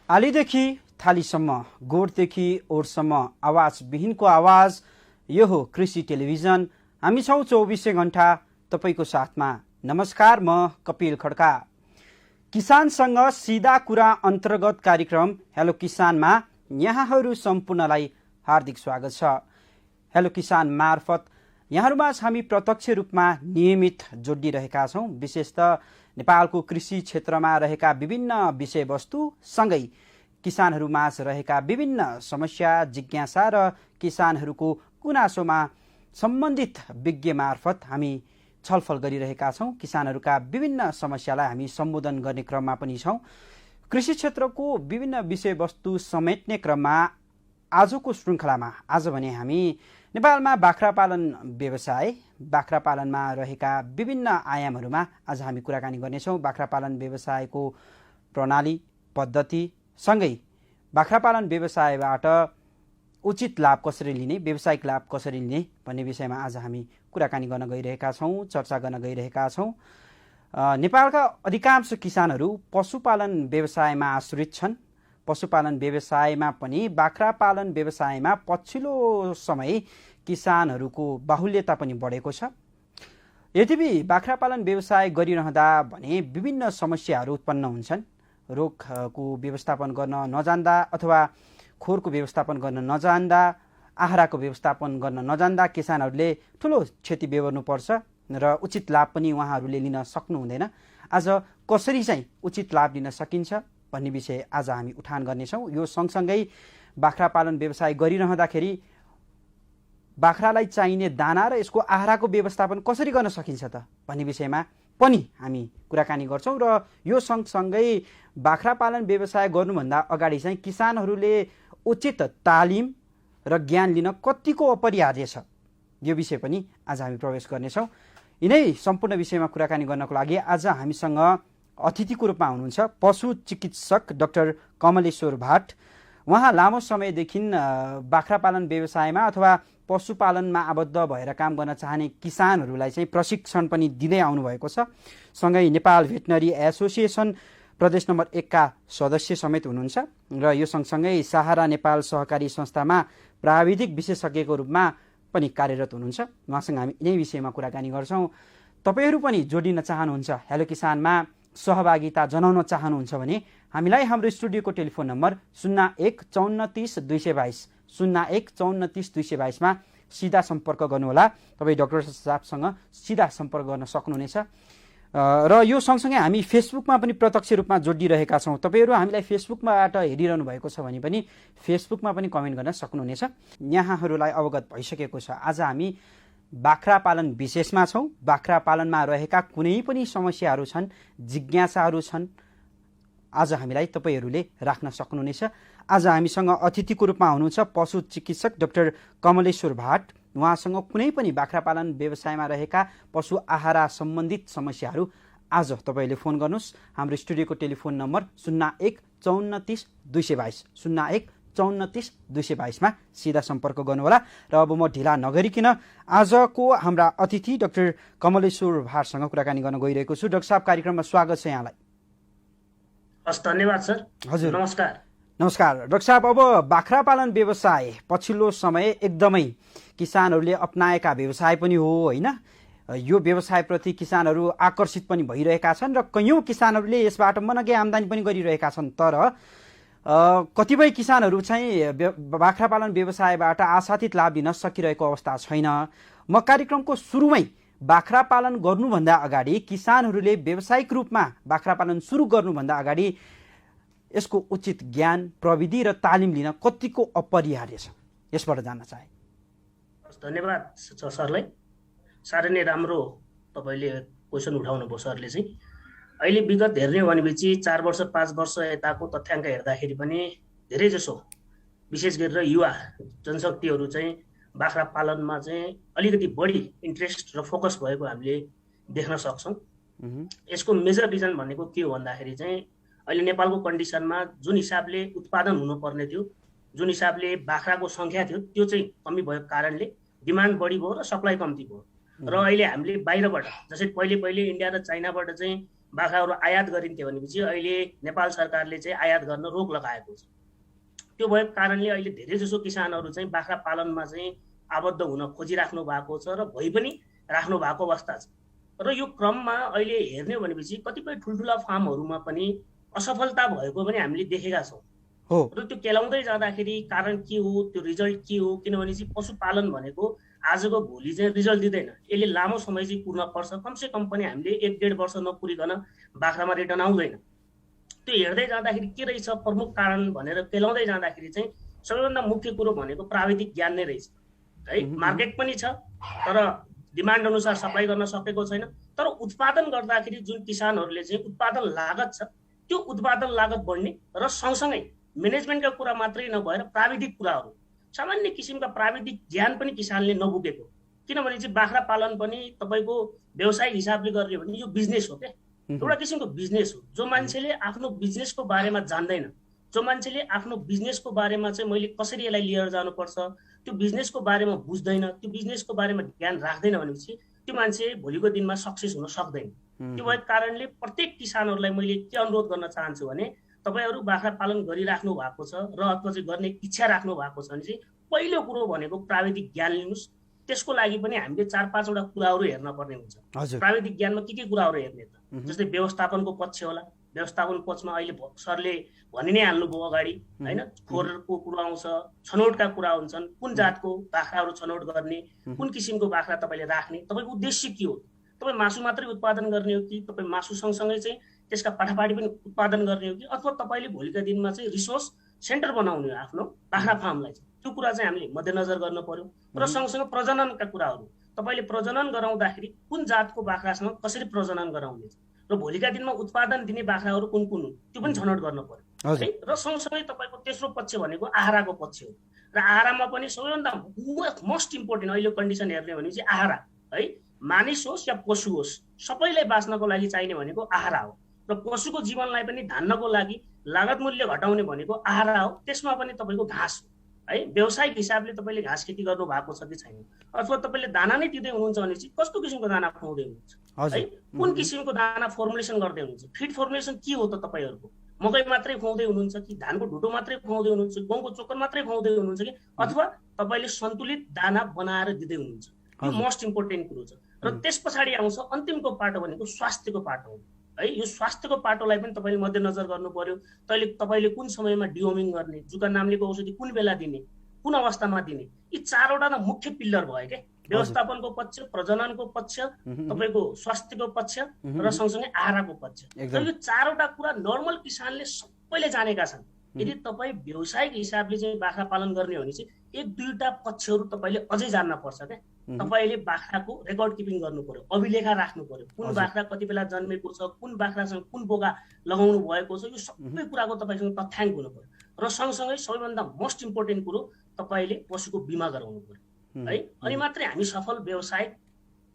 आलीदेखि थालीसम्म, गोठदेखि ओठसम्म, आवाज विहीनको आवाज, यो हो कृषि टेलिभिजन। हामी छौँ 24 घण्टा तपाईँको साथमा। नमस्कार, म कपिल खड्का। किसानसँग सीधा कुरा अन्तर्गत कार्यक्रम हेलो किसानमा यहाँहरू सम्पूर्णलाई हार्दिक स्वागत छ। हेलो किसान मार्फत यहाँहरूमा हामी प्रत्यक्ष रूपमा नियमित जोडिरहेका छौँ। विशेषतः नेपालको कृषि क्षेत्रमा रहेका विभिन्न विषयवस्तु सँगै किसानहरूमाझ रहेका विभिन्न समस्या, जिज्ञासा र किसानहरूको गुनासोमा सम्बन्धित विज्ञ मार्फत हामी छलफल गरिरहेका छौँ। किसानहरूका विभिन्न समस्यालाई हामी सम्बोधन गर्ने क्रममा पनि छौँ। कृषि क्षेत्रको विभिन्न विषयवस्तु समेट्ने क्रममा आजको श्रृङ्खलामा आज भने हामी नेपालमा बाख्रा पालन व्यवसाय, बाख्रा पालनमा रहेका विभिन्न आयामहरूमा आज हामी कुराकानी गर्नेछौँ। बाख्रा पालन व्यवसायको प्रणाली, पद्धति सँगै बाख्रा पालन व्यवसायबाट उचित लाभ कसरी लिने, व्यावसायिक लाभ कसरी लिने भन्ने विषयमा आज हामी कुराकानी गर्न गइरहेका छौँ, चर्चा गर्न गइरहेका छौँ। नेपालका अधिकांश किसानहरू पशुपालन व्यवसायमा आश्रित छन्। पशुपालन व्यवसायमा पनि बाख्रा पालन व्यवसायमा पछिल्लो समय किसानहरूको बाहुल्यता पनि बढेको छ। यद्यपि बाख्रा पालन व्यवसाय गरिरहँदा भने विभिन्न समस्याहरू उत्पन्न हुन्छन्। रोगको व्यवस्थापन गर्न नजान्दा अथवा खोरको व्यवस्थापन गर्न नजान्दा, आहाराको व्यवस्थापन गर्न नजान्दा किसानहरूले ठुलो क्षति बेहोर्नुपर्छ र उचित लाभ पनि उहाँहरूले लिन सक्नु हुँदैन। आज कसरी चाहिँ उचित लाभ लिन सकिन्छ भन्ने विषय आज हामी उठान गर्नेछौँ। यो सँगसँगै बाख्रा पालन व्यवसाय गरिरहँदाखेरि बाख्रालाई चाहिने दाना र यसको आहाराको व्यवस्थापन कसरी गर्न सकिन्छ त भन्ने विषयमा पनि हामी कुराकानी गर्छौँ। र यो सँगसँगै बाख्रा पालन व्यवसाय गर्नुभन्दा अगाडि चाहिँ किसानहरूले उचित तालिम र ज्ञान लिन कतिको अपरिहार्य छ, यो विषय पनि आज हामी प्रवेश गर्नेछौँ। यिनै सम्पूर्ण विषयमा कुराकानी गर्नको लागि आज हामीसँग अतिथिको रूपमा हुनुहुन्छ पशु चिकित्सक डाक्टर कमलेश्वर भाट। उहाँ लामो समयदेखि बाख्रा पालन व्यवसायमा अथवा पशुपालनमा आबद्ध भएर काम गर्न चाहने किसानहरूलाई चाहिँ प्रशिक्षण पनि दिँदै आउनुभएको छ। सँगै नेपाल भेटनरी एसोसिएसन प्रदेश नम्बर 1 का सदस्य समेत हुनुहुन्छ र यो सँगसँगै सहारा नेपाल सहकारी संस्थामा प्राविधिक विशेषज्ञको रूपमा पनि कार्यरत हुनुहुन्छ। उहाँसँग हामी यिनै विषयमा कुराकानी गर्छौँ। तपाईँहरू पनि जोडिन चाहनुहुन्छ, हेलो किसानमा सहभागिता जनाउन चाहनुहुन्छ भने हामीलाई हाम्रो स्टुडियोको टेलिफोन नम्बर 015430 222 015430 222 मा सिधा सम्पर्क गर्नुहोला। तपाईँ डाक्टर साहबसँग सिधा सम्पर्क गर्न सक्नुहुनेछ। र यो सँगसँगै हामी फेसबुकमा पनि प्रत्यक्ष रूपमा जोडिरहेका छौँ। तपाईँहरू हामीलाई फेसबुकबाट हेरिरहनु भएको छ भने पनि फेसबुकमा पनि कमेन्ट गर्न सक्नुहुनेछ। यहाँहरूलाई अवगत भइसकेको छ, आज हामी बाख्रा पालन विशेषमा छौँ। बाख्रा पालनमा रहेका कुनै पनि समस्याहरू छन्, जिज्ञासाहरू छन्, आज हामीलाई तपाईँहरूले राख्न सक्नुहुनेछ। आज हामीसँग अतिथिको रूपमा हुनुहुन्छ पशु चिकित्सक डाक्टर कमलेश्वर भाट। उहाँसँग कुनै पनि बाख्रा पालन व्यवसायमा रहेका पशु आहारा सम्बन्धित समस्याहरू आज तपाईँले फोन गर्नुहोस्। हाम्रो स्टुडियोको टेलिफोन नम्बर 015430 222 015430 222 मा सिधा सम्पर्क गर्नुहोला। र अब म ढिला नगरिकन आजको हाम्रा अतिथि डाक्टर कमलेश्वर भाटसँग कुराकानी गर्न गइरहेको छु। डाक्टर साहब, कार्यक्रममा स्वागत छ यहाँलाई। हस्, धन्यवाद सर। हजुर, नमस्कार। नमस्कार डाक्टर साहब। अब बाख्रा पालन व्यवसाय पछिल्लो समय एकदमै किसानहरूले अपनाएका व्यवसाय पनि हो, होइन? यो व्यवसायप्रति किसानहरू आकर्षित पनि भइरहेका छन् र कैयौँ किसानहरूले यसबाट मनग्गे आम्दानी पनि गरिरहेका छन्। तर कतिपय किसानहरू चाहिँ बाख्रा पालन व्यवसायबाट आशातीत लाभ लिन सकिरहेको अवस्था छैन। म कार्यक्रमको सुरुमै बाख्रा पालन गर्नुभन्दा अगाडि किसानहरूले व्यावसायिक रूपमा बाख्रा पालन सुरु गर्नुभन्दा अगाडि यसको उचित ज्ञान, प्रविधि र तालिम लिन कतिको अपरिहार्य छ, यसबाट जान्न चाहे। धन्यवाद सरलाई। साह्रै नै राम्रो तपाईँले क्वेसन उठाउनु भयो सरले चाहिँ। अहिले विगत हेर्ने हो भनेपछि 4 वर्ष 5 वर्ष यताको तथ्याङ्क हेर्दाखेरि पनि धेरै जसो विशेष गरेर युवा जनशक्तिहरू चाहिँ बाख्रा पालनमा चाहिँ अलिकति बढी इन्ट्रेस्ट र फोकस भएको हामीले देख्न सक्छौँ। यसको मेजर रिजन भनेको के हो भन्दाखेरि चाहिँ अहिले नेपालको कन्डिसनमा जुन हिसाबले उत्पादन हुनुपर्ने थियो, जुन हिसाबले बाख्राको सङ्ख्या थियो, त्यो चाहिँ कमी भएको कारणले डिमान्ड बढी भयो र सप्लाई कम्ती भयो। र अहिले हामीले बाहिरबाट जस्तै पहिले इन्डिया र चाइनाबाट चाहिँ बाख्राहरू आयात गरिन्थ्यो भनेपछि अहिले नेपाल सरकारले चाहिँ आयात गर्न रोक लगाएको छ। त्यो भएको कारणले अहिले धेरै जसो किसानहरू चाहिँ बाख्रा पालनमा चाहिँ आबद्ध हुन खोजिराख्नु भएको छ र भइ पनि राख्नु भएको अवस्था छ। र यो क्रममा अहिले हेर्ने हो भनेपछि कतिपय ठुल्ठुला फार्महरूमा पनि असफलता भएको पनि हामीले देखेका छौँ। र त्यो केलाउँदै जाँदाखेरि कारण के हो, त्यो रिजल्ट के हो, किनभने चाहिँ पशुपालन भनेको आजको भोलि चाहिँ रिजल्ट दिँदैन, यसले लामो समय चाहिँ कुर्न पर्छ। कमसे कम पनि हामीले 1-1.5 वर्ष नपुरिकन बाख्रामा रिटर्न आउँदैन। त्यो हेर्दै जाँदाखेरि के रहेछ प्रमुख कारण भनेर केलाउँदै जाँदाखेरि चाहिँ सबैभन्दा मुख्य कुरो भनेको प्राविधिक ज्ञान नै रहेछ है। मार्केट पनि छ तर डिमान्ड अनुसार सप्लाई गर्न सकेको छैन। तर उत्पादन गर्दाखेरि जुन किसानहरूले चाहिँ उत्पादन लागत छ त्यो उत्पादन लागत बढ्ने र सँगसँगै म्यानेजमेन्टका कुरा मात्रै नभएर प्राविधिक कुराहरू, सामान्य किसिमका प्राविधिक ज्ञान पनि किसानले नबुकेको। किनभने चाहिँ बाख्रा पालन पनि तपाईँको व्यवसायिक हिसाबले गर्ने हो भने यो बिजनेस हो क्या, एउटा किसिमको बिजनेस हो। जो मान्छेले आफ्नो बिजनेसको बारेमा जान्दैन, जो मान्छेले आफ्नो बिजनेसको बारेमा चाहिँ मैले कसरी यसलाई लिएर जानुपर्छ त्यो बिजनेसको बारेमा बुझ्दैन, त्यो बिजनेसको बारेमा ज्ञान राख्दैन भनेपछि त्यो मान्छे भोलिको दिनमा सक्सेस हुन सक्दैन। त्यो भएको कारणले प्रत्येक किसानहरूलाई मैले के अनुरोध गर्न चाहन्छु भने तपाईहरू बाख्रा पालन गरिराख्नु भएको छ र अथवा चाहिँ गर्ने इच्छा राख्नु भएको छ भने चाहिँ पहिलो कुरो भनेको प्राविधिक ज्ञान लिनुहोस्। त्यसको लागि पनि हामीले 4-5 वटा कुराहरू हेर्न पर्ने हुन्छ। प्राविधिक ज्ञानमा के कुराहरू हेर्ने त, जस्तै व्यवस्थापनको पक्ष होला। व्यवस्थापन पक्षमा अहिले सरले भनि नै हाल्नुभयो अगाडि हैन, खोरको कुरा आउँछ, छनौटका कुरा हुन्छन्, कुन जातको बाख्राहरू छनौट गर्ने, कुन किसिमको बाख्रा तपाईँले राख्ने, तपाईँको उद्देश्य के हो। तपाईँ मासु मात्रै उत्पादन गर्ने हो कि तपाईँ मासु सँगसँगै चाहिँ त्यसका पाठापाठी पनि उत्पादन गर्ने हो कि अथवा तपाईँले भोलिका दिनमा चाहिँ रिसोर्स सेन्टर बनाउने हो आफ्नो बाख्रा फार्मलाई। त्यो कुरा चाहिँ हामीले मध्यनजर गर्नु पर्यो। र सँगसँगै प्रजननका कुराहरू, तपाईँले प्रजनन गराउँदाखेरि कुन जातको बाख्रासँग कसरी प्रजनन गराउने र भोलिका दिनमा उत्पादन दिने बाख्राहरू कुन कुन हुन् त्यो पनि छनौट गर्नु पर्यो है। र सँगसँगै तपाईँको तेस्रो पक्ष भनेको आहाराको पक्ष हो। र आहारामा पनि सबैभन्दा मोस्ट इम्पोर्टेन्ट अहिले कन्डिसन हेर्ने भने चाहिँ आहारा है। मानिस होस् या पशु होस् सबैलाई बाँच्नको लागि चाहिने भनेको आहारा हो। र पशुको जीवनलाई पनि धान्नको लागि लागत मूल्य घटाउने भनेको आहारा हो। त्यसमा पनि तपाईँको घाँस हो है। व्यावसायिक हिसाबले तपाईँले घाँस खेती गर्नु भएको छ कि छैन, अथवा तपाईँले दाना नै दिँदै हुनुहुन्छ भने चाहिँ कस्तो किसिमको दाना खुवाउँदै हुनुहुन्छ है, कुन किसिमको दाना फर्मुलेसन गर्दै हुनुहुन्छ, फिड फर्मुलेसन के हो त तपाईँहरूको, मकै मात्रै खुवाउँदै हुनुहुन्छ कि धानको ढुटो मात्रै खुवाउँदै हुनुहुन्छ, गहुँको चोकर मात्रै खुवाउँदै हुनुहुन्छ कि अथवा तपाईँले सन्तुलित दाना बनाएर दिँदै हुनुहुन्छ। यो मोस्ट इम्पोर्टेन्ट कुरो छ। र त्यस पछाडि आउँछ अन्तिमको पाटो भनेको स्वास्थ्यको पाटो हो है। यो स्वास्थ्यको पाटोलाई पनि तपाईँले मध्यनजर गर्नु पर्यो। तपाईँले कुन समयमा डिओमिङ गर्ने, जुका नाम्लेको औषधि कुन बेला दिने, कुन अवस्थामा दिने, यी 4वटा त मुख्य पिल्लर भयो क्या। व्यवस्थापनको पक्ष, प्रजननको पक्ष, तपाईँको स्वास्थ्यको पक्ष र सँगसँगै आहाराको पक्ष। र यो 4वटा कुरा नर्मल किसानले सबैले जानेका छन्। यदि तपाईँ व्यावसायिक हिसाबले चाहिँ बाख्रा पालन गर्ने हो भने चाहिँ 1-2टा पक्षहरू तपाईँले अझै जान्न पर्छ क्या। तपाईँले बाख्राको रेकर्ड किपिङ गर्नु पर्यो, अभिलेखा राख्नु पर्यो, कुन बाख्रा कति बेला जन्मेको छ, कुन बाख्रासँग कुन बोका लगाउनु भएको छ, यो सबै कुराको तपाईँसँग तथ्याङ्क हुनु पर्यो। र सँगसँगै सबैभन्दा मोस्ट इम्पोर्टेन्ट कुरो तपाईँले पशुको बिमा गराउनु पर्यो है। अनि मात्रै हामी सफल व्यावसायिक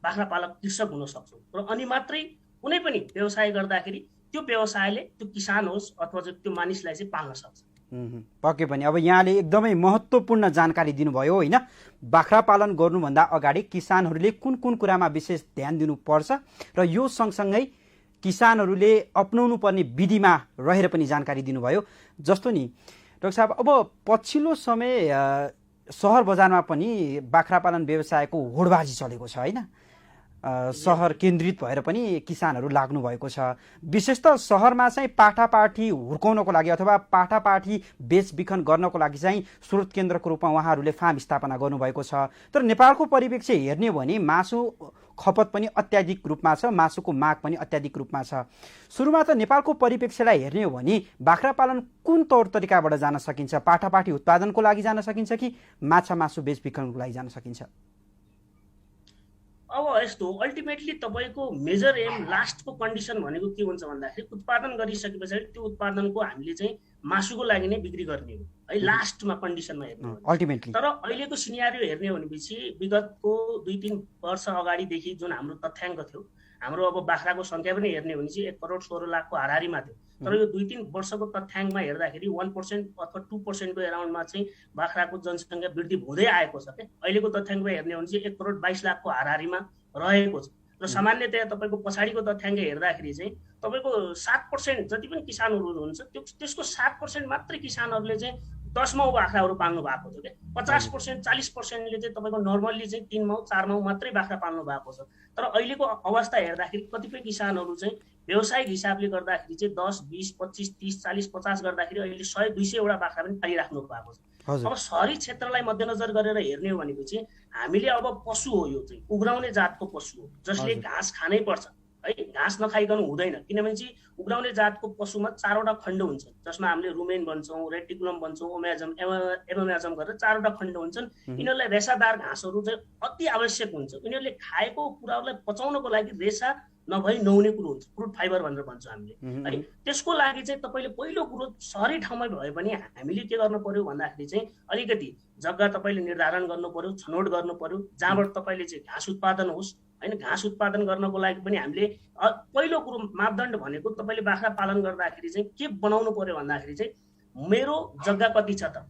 बाख्रा पालक कृषक हुन सक्छौँ। र अनि मात्रै कुनै पनि व्यवसाय गर्दाखेरि त्यो व्यवसायले त्यो किसान होस् अथवा त्यो मानिसलाई चाहिँ पाल्न सक्छ। पक्कै पनि अब यहाँले एकदमै महत्त्वपूर्ण जानकारी दिनुभयो होइन। बाख्रा पालन गर्नुभन्दा अगाडि किसानहरूले कुन कुन कुरामा विशेष ध्यान दिनुपर्छ र यो सँगसँगै किसानहरूले अपनाउनु पर्ने विधिमा रहेर पनि जानकारी दिनुभयो। जस्तो नि डाक्टर साहब, अब पछिल्लो समय सहर बजारमा पनि बाख्रा पालन व्यवसायको होडबाजी चलेको छ होइन। सहर केन्द्रित भएर पनि किसानहरू लाग्नु भएको छ। विशेष त सहरमा चाहिँ पाठापाठी हुर्काउनको लागि अथवा पाठापाठी बेचबिखन गर्नको लागि चाहिँ स्रोत केन्द्रको रूपमा उहाँहरूले फार्म स्थापना गर्नुभएको छ। तर नेपालको परिप्रेक्ष्य हेर्ने हो भने मासु खपत पनि अत्याधिक रूपमा छ, मासुको माग पनि अत्याधिक रूपमा छ। सुरुमा त नेपालको परिप्रेक्ष्यलाई हेर्ने हो भने बाख्रा पालन कुन तौर तरिकाबाट जान सकिन्छ? पाठापाठी उत्पादनको लागि जान सकिन्छ कि माछा मासु बेचबिखनको लागि जान सकिन्छ? अब यस्तो अल्टिमेटली तपाईँको मेजर एम लास्टको कन्डिसन भनेको के हुन्छ भन्दाखेरि उत्पादन गरिसके पछाडि त्यो उत्पादनको हामीले चाहिँ मासुको लागि नै बिक्री गर्ने हो है, लास्टमा कन्डिसनमा हेर्ने हो अल्टिमेटली। तर अहिलेको सिनेरियो हेर्ने हो भनेपछि विगतको 2-3 वर्ष अगाडिदेखि जुन हाम्रो तथ्याङ्क थियो, हाम्रो अब बाख्राको सङ्ख्या पनि हेर्ने हो भने चाहिँ 1 करोड 16 लाखको हाराहारीमा थियो। तर यो 2-3 वर्षको तथ्याङ्कमा हेर्दाखेरि 1% अथवा 2%को एराउन्डमा चाहिँ बाख्राको जनसङ्ख्या वृद्धि हुँदै आएको छ क्या। अहिलेको तथ्याङ्कमा हेर्ने हो भने चाहिँ 1 करोड 22 लाखको हाराहारीमा रहेको छ। र सामान्यतया तपाईँको पछाडिको तथ्याङ्क हेर्दाखेरि चाहिँ तपाईँको 7% जति पनि किसानहरू हुनुहुन्छ त्यसको 7% मात्रै किसानहरूले चाहिँ 10 माउ बाख्राहरू पाल्नु भएको छ क्या। 50% 40%ले चाहिँ तपाईँको नर्मल्ली चाहिँ 3 माउ 4 माउ मात्रै बाख्रा पाल्नु भएको छ। तर अहिलेको अवस्था हेर्दाखेरि कतिपय किसानहरू चाहिँ व्यावसायिक हिसाबले गर्दाखेरि चाहिँ 10, 20, 25, 30, 40, 50 गर्दाखेरि अहिले 100, 200 वटा बाख्रा पनि पालिराख्नु भएको छ। अब शहरी क्षेत्रलाई मध्यनजर गरेर हेर्ने हो भनेपछि हामीले अब पशु हो, यो चाहिँ उब्राउने जातको पशु हो जसले घाँस खानै पर्छ है। घाँस नखाइकन हुँदैन, किनभने चाहिँ उब्राउने जातको पशुमा 4 वटा खण्ड हुन्छ जसमा हामीले रुमेन भन्छौँ, रेटिकुलम भन्छौँ, ओमेजम एबोमेजम गरेर 4 वटा खण्ड हुन्छन्। यिनीहरूलाई रेसादार घाँसहरू चाहिँ अति आवश्यक हुन्छ। यिनीहरूले खाएको कुराहरूलाई पचाउनको लागि रेसा नभई नहुने कुरो हुन्छ, फ्रुट फाइबर भनेर भन्छौँ हामीले है। त्यसको लागि चाहिँ तपाईँले पहिलो कुरो सहरी ठाउँमा भए पनि हामीले के गर्नु पर्यो भन्दाखेरि चाहिँ अलिकति जग्गा तपाईँले निर्धारण गर्नु पर्यो, छनौट गर्नु पर्यो जहाँबाट तपाईँले चाहिँ घाँस उत्पादन होस् होइन। घाँस उत्पादन गर्नको लागि पनि हामीले पहिलो कुरो मापदण्ड भनेको तपाईँले बाख्रा पालन गर्दाखेरि चाहिँ के बनाउनु पर्यो भन्दाखेरि चाहिँ मेरो जग्गा कति छ त,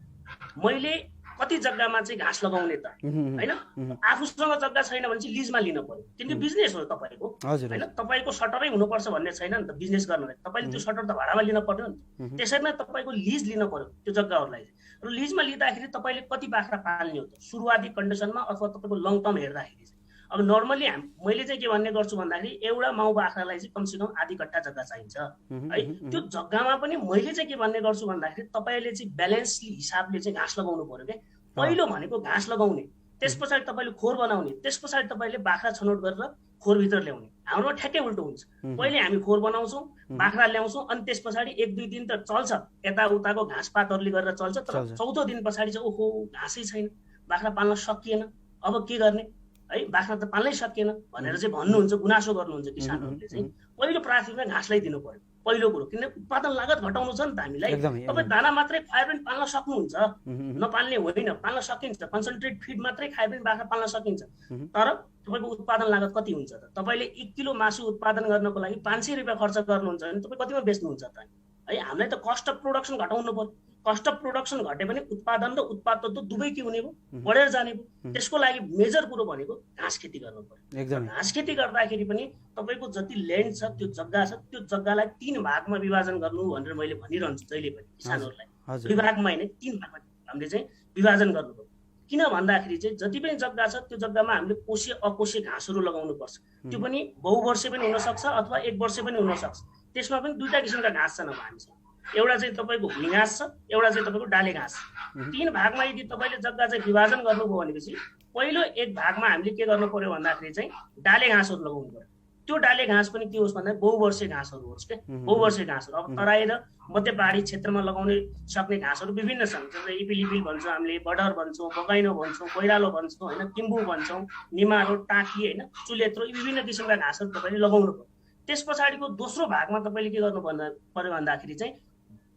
मैले कति जग्गामा चाहिँ घाँस लगाउने त होइन। आफूसँग जग्गा छैन भने चाहिँ लिजमा लिन पर्यो, किनकि बिजनेस हो तपाईँको होइन। तपाईँको सटरै हुनुपर्छ भन्ने छैन नि त बिजनेस गर्नलाई, तपाईँले त्यो सटर त भाडामा लिन पर्यो नि त। त्यसैमा तपाईँको लिज लिन पर्यो त्यो जग्गाहरूलाई। र लिजमा लिँदाखेरि तपाईँले कति बाख्रा पाल्ने हो त सुरुवाती कन्डिसनमा अथवा तपाईँको लङ टर्म हेर्दाखेरि चाहिँ। अब नर्मल्ली मैले चाहिँ के भन्ने गर्छु भन्दाखेरि एउटा माउ बाख्रालाई चाहिँ कमसेकम आधी कट्टा जग्गा चाहिन्छ है। त्यो जग्गामा पनि मैले चाहिँ के भन्ने गर्छु भन्दाखेरि तपाईँले चाहिँ ब्यालेन्स हिसाबले चाहिँ घाँस लगाउनु पर्यो क्या। पहिलो भनेको घाँस लगाउने, त्यस पछाडि तपाईँले खोर बनाउने, त्यस पछाडि तपाईँले बाख्रा छनौट गरेर खोरभित्र ल्याउने। हाम्रोमा ठ्याक्कै उल्टो हुन्छ, पहिले हामी खोर बनाउँछौँ, बाख्रा ल्याउँछौँ, अनि त्यस पछाडि 1-2 दिन त चल्छ यताउताको घाँस पातहरूले गरेर चल्छ। तर चौथो दिन पछाडि चाहिँ ओहो घाँसै छैन, बाख्रा पाल्न सकिएन, अब के गर्ने है, बाख्रा त पाल्नै सकिएन भनेर चाहिँ भन्नुहुन्छ, गुनासो गर्नुहुन्छ किसानहरूले चाहिँ। पहिलो प्राथमिकता घाँसलाई दिनु पर्यो पहिलो कुरो, किनभने उत्पादन लागत घटाउनु छ नि त हामीलाई। तपाईँ दाना मात्रै खाए पनि पाल्न सक्नुहुन्छ, नपाल्ने होइन, पाल्न सकिन्छ। कन्सन्ट्रेट फिड मात्रै खाए पनि बाख्रा पाल्न सकिन्छ। तर तपाईँको उत्पादन लागत कति हुन्छ त? तपाईँले 1 किलो मासु उत्पादन गर्नको लागि 500 रुपियाँ खर्च गर्नुहुन्छ भने तपाईँ कतिमा बेच्नुहुन्छ त है। हामीलाई त कस्ट अफ प्रोडक्सन घटाउनु पर्यो। कस्ट अफ प्रोडक्सन घटे भने उत्पादन र उत्पादन त दुवै के हुने भयो, बढेर जाने भयो। त्यसको लागि मेजर कुरो भनेको घाँस खेती गर्नु पर्यो। घाँस खेती गर्दाखेरि पनि तपाईँको जति ल्यान्ड छ त्यो जग्गा छ, त्यो जग्गालाई 3 भागमा विभाजन गर्नु भनेर मैले भनिरहन्छु जहिले पनि किसानहरूलाई। विभागमा होइन 3 भागमा हामीले चाहिँ विभाजन गर्नु पर्यो। किन भन्दाखेरि चाहिँ जति पनि जग्गा छ त्यो जग्गामा हामीले कोसे अकोसे घाँसहरू लगाउनु पर्छ। त्यो पनि बहुवर्षे पनि हुनसक्छ अथवा 1 वर्ष पनि हुनसक्छ। त्यसमा पनि 2टा किसिमका घाँस छन् अब हामीसँग। एउटा चाहिँ तपाईँको भुइँ घाँस छ, एउटा चाहिँ तपाईँको डाले घाँस। 3 भागमा यदि तपाईँले जग्गा चाहिँ विभाजन गर्नुभयो भनेपछि पहिलो 1 भागमा हामीले के गर्नु पर्यो भन्दाखेरि चाहिँ डाले घाँसहरू लगाउनु पर्यो। त्यो डाले घाँस पनि के होस् भन्दा बहुवर्षे घाँसहरू होस् क्या, बहुवर्षे घाँसहरू। अब तराई र मध्य पहाडी क्षेत्रमा लगाउने सक्ने घाँसहरू विभिन्न छन्, जस्तै इपिलिपिल भन्छौँ हामीले, बडर भन्छौँ, कोइरालो भन्छौँ, कोइरालो भन्छौँ होइन, किम्बु भन्छौँ, निमारो, टाकी होइन, चुलेत्रो, यी विभिन्न किसिमका घाँसहरू तपाईँले लगाउनु पर्यो। त्यस पछाडिको दोस्रो भागमा तपाईँले के गर्नु पर्यो भन्दाखेरि चाहिँ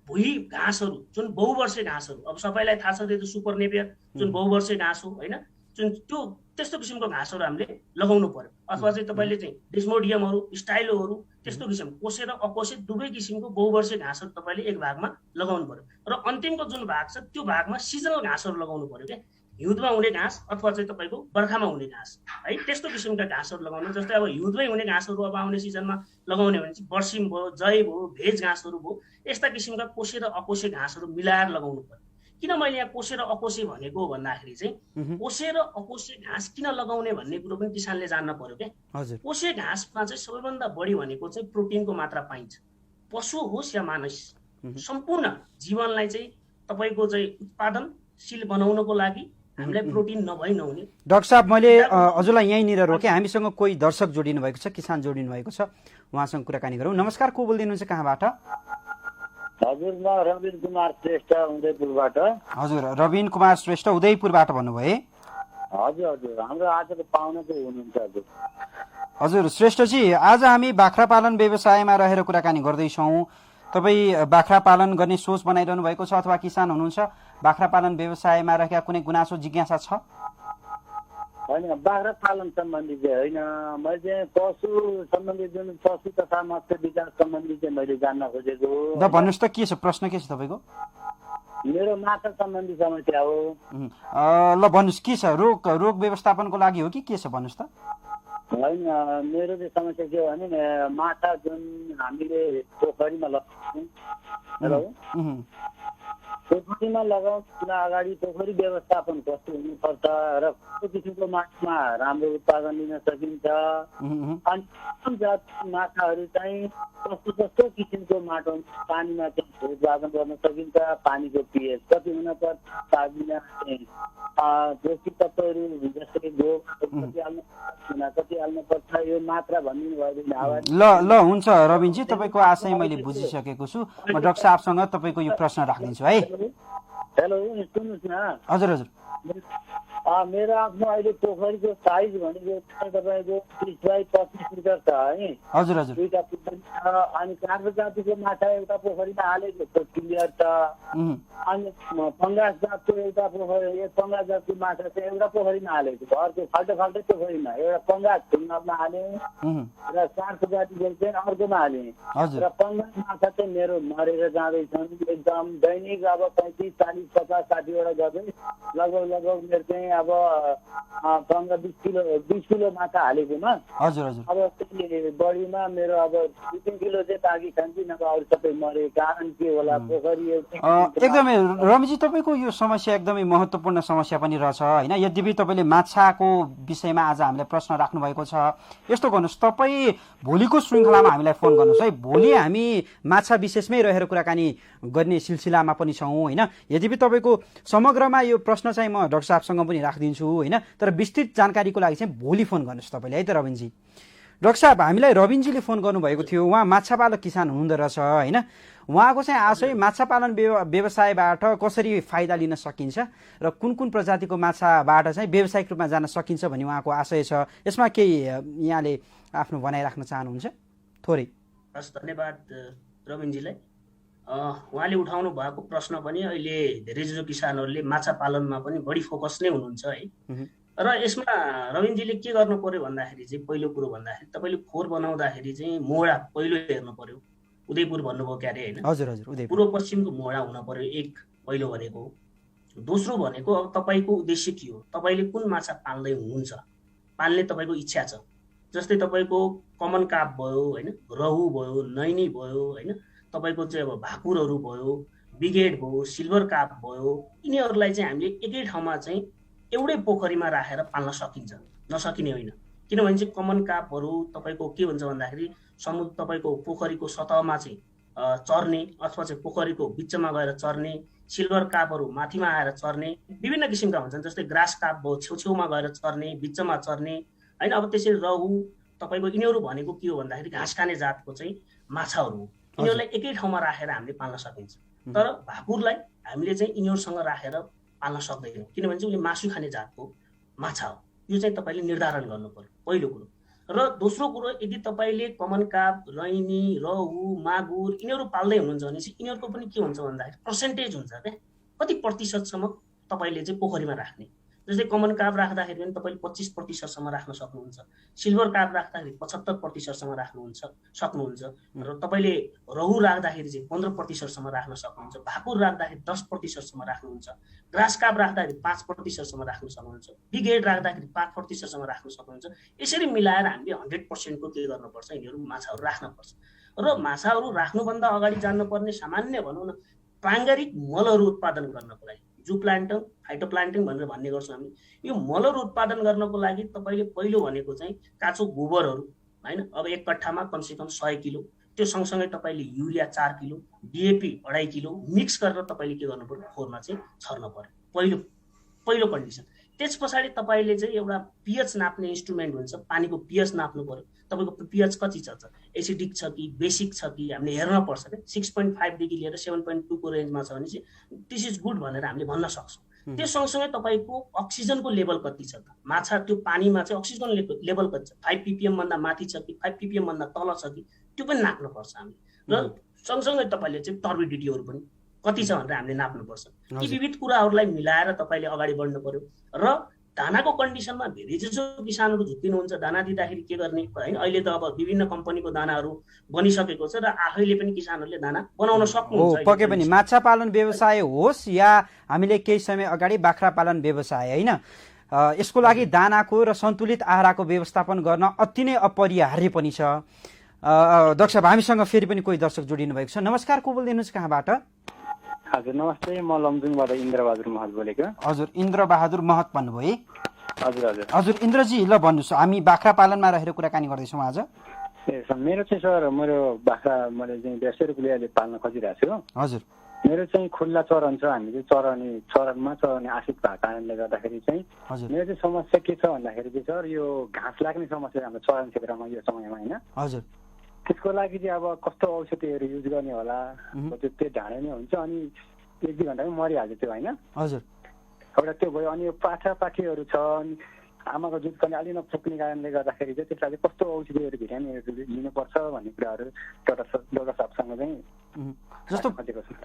भुइँ घाँसहरू जुन बहुवर्षे घाँसहरू, अब सबैलाई थाहा छ त्यो सुपर नेपियर जुन बहुवर्षे घाँस हो होइन, जुन त्यो त्यस्तो किसिमको घाँसहरू हामीले लगाउनु पर्यो। अथवा चाहिँ तपाईँले चाहिँ डिस्मोडियमहरू, स्टाइलोहरू, त्यस्तो किसिम कोसे र अकोसे दुवै किसिमको बहुवर्षे घाँसहरू तपाईँले 1 भागमा लगाउनु पर्यो। र अन्तिमको जुन भाग छ त्यो भागमा सिजनल घाँसहरू लगाउनु पर्यो क्या। हिउँदमा हुने घाँस अथवा चाहिँ तपाईँको बर्खामा हुने घाँस है, त्यस्तो किसिमका घाँसहरू लगाउनु। जस्तै अब हिउँदमै हुने घाँसहरू अब आउने सिजनमा लगाउने भने चाहिँ बर्सिम भयो, जय भयो, भेज घाँसहरू भयो, यस्ता किसिमका कोसे र अकोसे घाँसहरू मिलाएर लगाउनु पर्यो। किन मैले यहाँ कोसे र अकोसे भनेको भन्दाखेरि चाहिँ कोसे र अकोसे घाँस किन लगाउने भन्ने कुरो पनि किसानले जान्न पर्यो क्या। कोसे घाँसमा चाहिँ सबैभन्दा बढी भनेको चाहिँ प्रोटिनको मात्रा पाइन्छ। पशु होस् या मानिस, सम्पूर्ण जीवनलाई चाहिँ तपाईँको चाहिँ उत्पादनशील बनाउनको लागि हामीलाई प्रोटिन नभई नहुने। डाक्टर साहब, मैले हजुरलाई यहीँनिर रोकेँ। हामीसँग कोही दर्शक जोडिनु भएको छ, किसान जोडिनु भएको छ, उहाँसँग कुराकानी गरौँ। नमस्कार, को बोलिदिनुहुन्छ, कहाँबाट? हजुर, म रविन कुमार श्रेष्ठ उदयपुरबाट। हजुर, रविन कुमार श्रेष्ठ उदयपुरबाट भन्नुभयो। हजुर हजुर, हाम्रो आजको पाहुना चाहिँ हुनुहुन्छ। हजुर हजुर श्रेष्ठजी, आज हामी बाख्रा पालन व्यवसायमा रहेर कुराकानी गर्दैछौँ। तपाईँ बाख्रा पालन गर्ने सोच बनाइरहनु भएको छ अथवा किसान हुनुहुन्छ, बाख्रा पालन व्यवसायमा रहेका कुनै गुनासो जिज्ञासा छ? होइन, बाख्रा पालन सम्बन्धी चाहिँ होइन, मैले चाहिँ पशु सम्बन्धी जुन पशु तथा मत्स्य विकास सम्बन्धी चाहिँ मैले जान्न खोजेको। ल भन्नुहोस् त, के छ प्रश्न, के छ तपाईँको? मेरो माछा सम्बन्धी समस्या हो। ल भन्नुहोस्, के छ? रोग व्यवस्थापनको लागि हो कि के छ भन्नुहोस् त? होइन मेरो चाहिँ समस्या के हो भने माछा जुन हामीले पोखरीमा लगाउँछौँ हेलो पोखरीमा लगाउनुको अगाडि पोखरी व्यवस्थापन कस्तो हुनुपर्छ र कस्तो किसिमको माछामा राम्रो उत्पादन लिन सकिन्छ अनि कुन जातको माछाहरू चाहिँ कस्तो कस्तो किसिमको माटो पानीमा चाहिँ उत्पादन गर्न सकिन्छ पानीको पिएच कति हुनुपर्छ पानीमा चाहिँ दोषी तत्त्वहरू जस्तै गोबर कति हाल्नुपर्छ यो मात्रा भनिदिनु भयो ल हुन्छ रविनजी, तपाईँको आशय मैले बुझिसकेको छु। म डाक्टर साहबसँग तपाईँको यो प्रश्न राखिदिन्छु है। हेलो सुन्नुहोस् न। हजुर हजुर। मेरो आफ्नो अहिले पोखरीको साइज भनेको तपाईँको 30 बाई 25 मिटर छ है। हजुर हजुर। दुईटा पोखरी छ अनि कार्गो जातिको माछा एउटा पोखरीमा हालेको छ क्लियर छ। अनि पङ्गास जातको एउटा पोखरी पङ्गास जातको माछा चाहिँ एउटा पोखरीमा हालेको छ, अर्को फाल्टो फाल्टै पोखरीमा एउटा पङ्गास खुल्नमा हाले र कार्गो जातिको चाहिँ अर्कोमा हाले र पङ्गास माछा चाहिँ मेरो मरेर जाँदैछन् एकदम दैनिक अब 35, 40, 50, 60 वटा गर्दै लगभग मेरो चाहिँ अब 15-20 किलो माछा हालेकोमा हजुर हजुर अब त्यसले बढीमा मेरो अब 2-3 किलो चाहिँ बाँकी खान्छु नभए अरू सबै मरे। कारण के होला पोखरी एकदमै रविजी तपाईँको यो समस्या एकदमै महत्त्वपूर्ण समस्या पनि रहेछ होइन। यद्यपि तपाईँले माछाको विषयमा आज हामीलाई प्रश्न राख्नु भएको छ। यस्तो गर्नुहोस्, तपाईँ भोलिको श्रृङ्खलामा हामीलाई फोन गर्नुहोस् है। भोलि हामी माछा विशेषमै रहेर कुराकानी गर्ने सिलसिलामा पनि छौँ होइन। यद्यपि तपाईँको समग्रमा यो प्रश्न चाहिँ म डाक्टर साहबसँग पनि राखिदिन्छु होइन, तर विस्तृत जानकारीको लागि चाहिँ भोलि फोन गर्नुहोस् तपाईँले है त रविनजी। डाक्टर साहब, हामीलाई रविनजीले फोन गर्नुभएको थियो, उहाँ माछा पालक किसान हुनुहुँदो रहेछ होइन। उहाँको चाहिँ आशय माछा पालन व्यवसायबाट कसरी फाइदा लिन सकिन्छ र कुन कुन प्रजातिको माछाबाट चाहिँ व्यावसायिक रूपमा जान सकिन्छ भन्ने उहाँको आशय छ। यसमा केही यहाँले आफ्नो भनाइ राख्न चाहनुहुन्छ थोरै? हस्, धन्यवाद रविनजीलाई। उहाँले उठाउनु भएको प्रश्न पनि अहिले धेरैजसो किसानहरूले माछा पालनमा पनि बढी फोकस नै हुनुहुन्छ है। र यसमा रविनजीले के गर्नु पर्यो भन्दाखेरि चाहिँ पहिलो कुरो भन्दाखेरि तपाईँले खोर बनाउँदाखेरि चाहिँ मोडा पहिलो हेर्नु पर्यो। उदयपुर भन्नुभयो क्यारे होइन? हजुर हजुर, उदयपुर पूर्व पश्चिमको मोडा हुन पर्यो एक पहिलो भनेको। दोस्रो भनेको अब तपाईँको उद्देश्य के हो, तपाईँले कुन माछा पाल्दै हुनुहुन्छ, पाल्ने तपाईँको इच्छा छ। जस्तै तपाईँको कमन काप भयो होइन, रहु भयो, नैनी भयो होइन, तपाईँको चाहिँ अब भाकुरहरू भयो, बिगेट भयो, सिल्भर काप भयो, यिनीहरूलाई चाहिँ हामीले एकै ठाउँमा चाहिँ एउटै पोखरीमा राखेर पाल्न सकिन्छ, नसकिने होइन। किनभने चाहिँ कमन कापहरू तपाईँको के हुन्छ भन्दाखेरि तपाईँको पोखरीको सतहमा चाहिँ चर्ने अथवा चाहिँ पोखरीको बिचमा गएर चर्ने, सिल्भर कापहरू माथिमा आएर चर्ने, विभिन्न किसिमका हुन्छन्। जस्तै ग्रास काप भयो, छेउछेउमा गएर चर्ने, बिचमा चर्ने होइन। अब त्यसरी रहु तपाईँको यिनीहरू भनेको के हो भन्दाखेरि घाँस खाने जातको चाहिँ माछाहरू हो। यिनीहरूलाई एकै ठाउँमा राखेर हामीले पाल्न सकिन्छ। तर भाकुरलाई हामीले चाहिँ यिनीहरूसँग राखेर पाल्न सक्दैनौँ, किनभने चाहिँ उसले मासु खाने जातको माछा हो। यो चाहिँ तपाईँले निर्धारण गर्नु पर्यो पहिलो कुरो। र दोस्रो कुरो, यदि तपाईँले कमन काप, रैनी, रहु, मागुर यिनीहरू पाल्दै हुनुहुन्छ भने चाहिँ यिनीहरूको पनि के हुन्छ भन्दाखेरि पर्सेन्टेज हुन्छ क्या, कति प्रतिशतसम्म तपाईँले चाहिँ पोखरीमा राख्ने। जस्तै कमन काप राख्दाखेरि पनि तपाईँले 25% राख्न सक्नुहुन्छ, सिल्भर काप राख्दाखेरि 75% सक्नुहुन्छ र तपाईँले रहु राख्दाखेरि चाहिँ 15% राख्न सक्नुहुन्छ, भाकुर राख्दाखेरि 10% राख्नुहुन्छ, ग्रास काप राख्दाखेरि 5% राख्न सक्नुहुन्छ, बिगेड राख्दाखेरि 5% राख्न सक्नुहुन्छ। यसरी मिलाएर हामीले 100% के गर्नुपर्छ, यिनीहरू माछाहरू राख्नुपर्छ। र माछाहरू राख्नुभन्दा अगाडि जान्नुपर्ने सामान्य भनौँ न प्राङ्गारिक मलहरू उत्पादन गर्नको लागि जू प्लान्टङ, फाइटोप्लान्टङ भनेर भन्ने गर्छौँ हामी। यो मलहरू उत्पादन गर्नको लागि तपाईँले पहिलो भनेको चाहिँ काँचो गोबरहरू होइन, अब एक कट्ठामा कमसेकम 100 किलो, त्यो सँगसँगै तपाईँले urea 4 kilo, DAP 2.5 kilo mix गरेर तपाईँले के गर्नु पर्यो, खोरमा चाहिँ छर्न पर्यो, पहिलो कन्डिसन। त्यस पछाडि तपाईँले चाहिँ एउटा पिएच नाप्ने इन्स्ट्रुमेन्ट हुन्छ, पानीको पिएच नाप्नु पर्यो। तपाईँको पिएच कति छ, एसिडिक छ कि बेसिक छ कि हामीले हेर्न पर्छ क्या। 6.5 देखि लिएर 7.2 को रेन्जमा छ भने चाहिँ दिस इज गुड भनेर हामीले भन्न सक्छौँ। त्यो सँगसँगै तपाईँको अक्सिजनको लेभल कति छ, माछा त्यो पानीमा चाहिँ अक्सिजन लेभल कति छ, 5 ppm भन्दा माथि छ कि 5 ppm भन्दा तल छ कि त्यो पनि नाप्नुपर्छ हामीले। र सँगसँगै तपाईँले चाहिँ टर्बिडिटीहरू पनि कति छ भनेर हामीले नाप्नुपर्छ। यी विविध कुराहरूलाई मिलाएर तपाईँले अगाडि बढ्नु पर्यो। र दानाको कन्डिसनमा धेरैजसो किसानहरू झुक्किनुहुन्छ, दाना दिँदाखेरि के गर्ने होइन। अहिले त अब विभिन्न कम्पनीको दानाहरू बनिसकेको छ र आफैले पनि किसानहरूले दाना बनाउन सक्नुहुन्छ। पक्कै पनि माछा पालन व्यवसाय होस् या हामीले केही समय अगाडि बाख्रा पालन व्यवसाय होइन, यसको लागि दानाको र सन्तुलित आहारको व्यवस्थापन गर्न अति नै अपरिहार्य पनि छ। डाक्टर साहब, हामीसँग फेरि पनि कोही दर्शक जोडिनु भएको छ। नमस्कार, को बोल्दैनुहुन्छ, कहाँबाट? हजुर नमस्ते, म लमजुङबाट इन्द्रबहादुर महत बोलेको। हजुर, इन्द्रबहादुर महत भन्नुभयो है? हजुर हजुर हजुर इन्द्रजी, ल भन्नुहोस्, हामी बाख्रा पालनमा रहेर कुराकानी गर्दैछौँ आज। ए मेरो चाहिँ सर, मेरो बाख्रा मैले चाहिँ 150 रुपियाँले पाल्न खोजिरहेको छु। हजुर, मेरो चाहिँ खुल्ला चरन छ, हामी चाहिँ चरनमा चरने आशिक भएको कारणले गर्दाखेरि चाहिँ हजुर, मेरो चाहिँ समस्या के छ भन्दाखेरि चाहिँ सर, यो घाँस लाग्ने समस्या हाम्रो चरन क्षेत्रमा यो समयमा होइन। हजुर, त्यसको लागि चाहिँ अब कस्तो औषधिहरू युज गर्ने होला, त्यो ढाँडे नै हुन्छ अनि 1-2 घन्टामै मरिहाल्छ त्यो होइन। हजुर, एउटा त्यो भयो। अनि यो पाठापाठीहरू छ, अनि आमाको दुध पनि अलि नपुग्ने कारणले गर्दाखेरि चाहिँ त्यसलाई चाहिँ कस्तो औषधिहरू भिटामिनहरू लिनुपर्छ भन्ने कुराहरू डक्टर साहबसँग चाहिँ जस्तो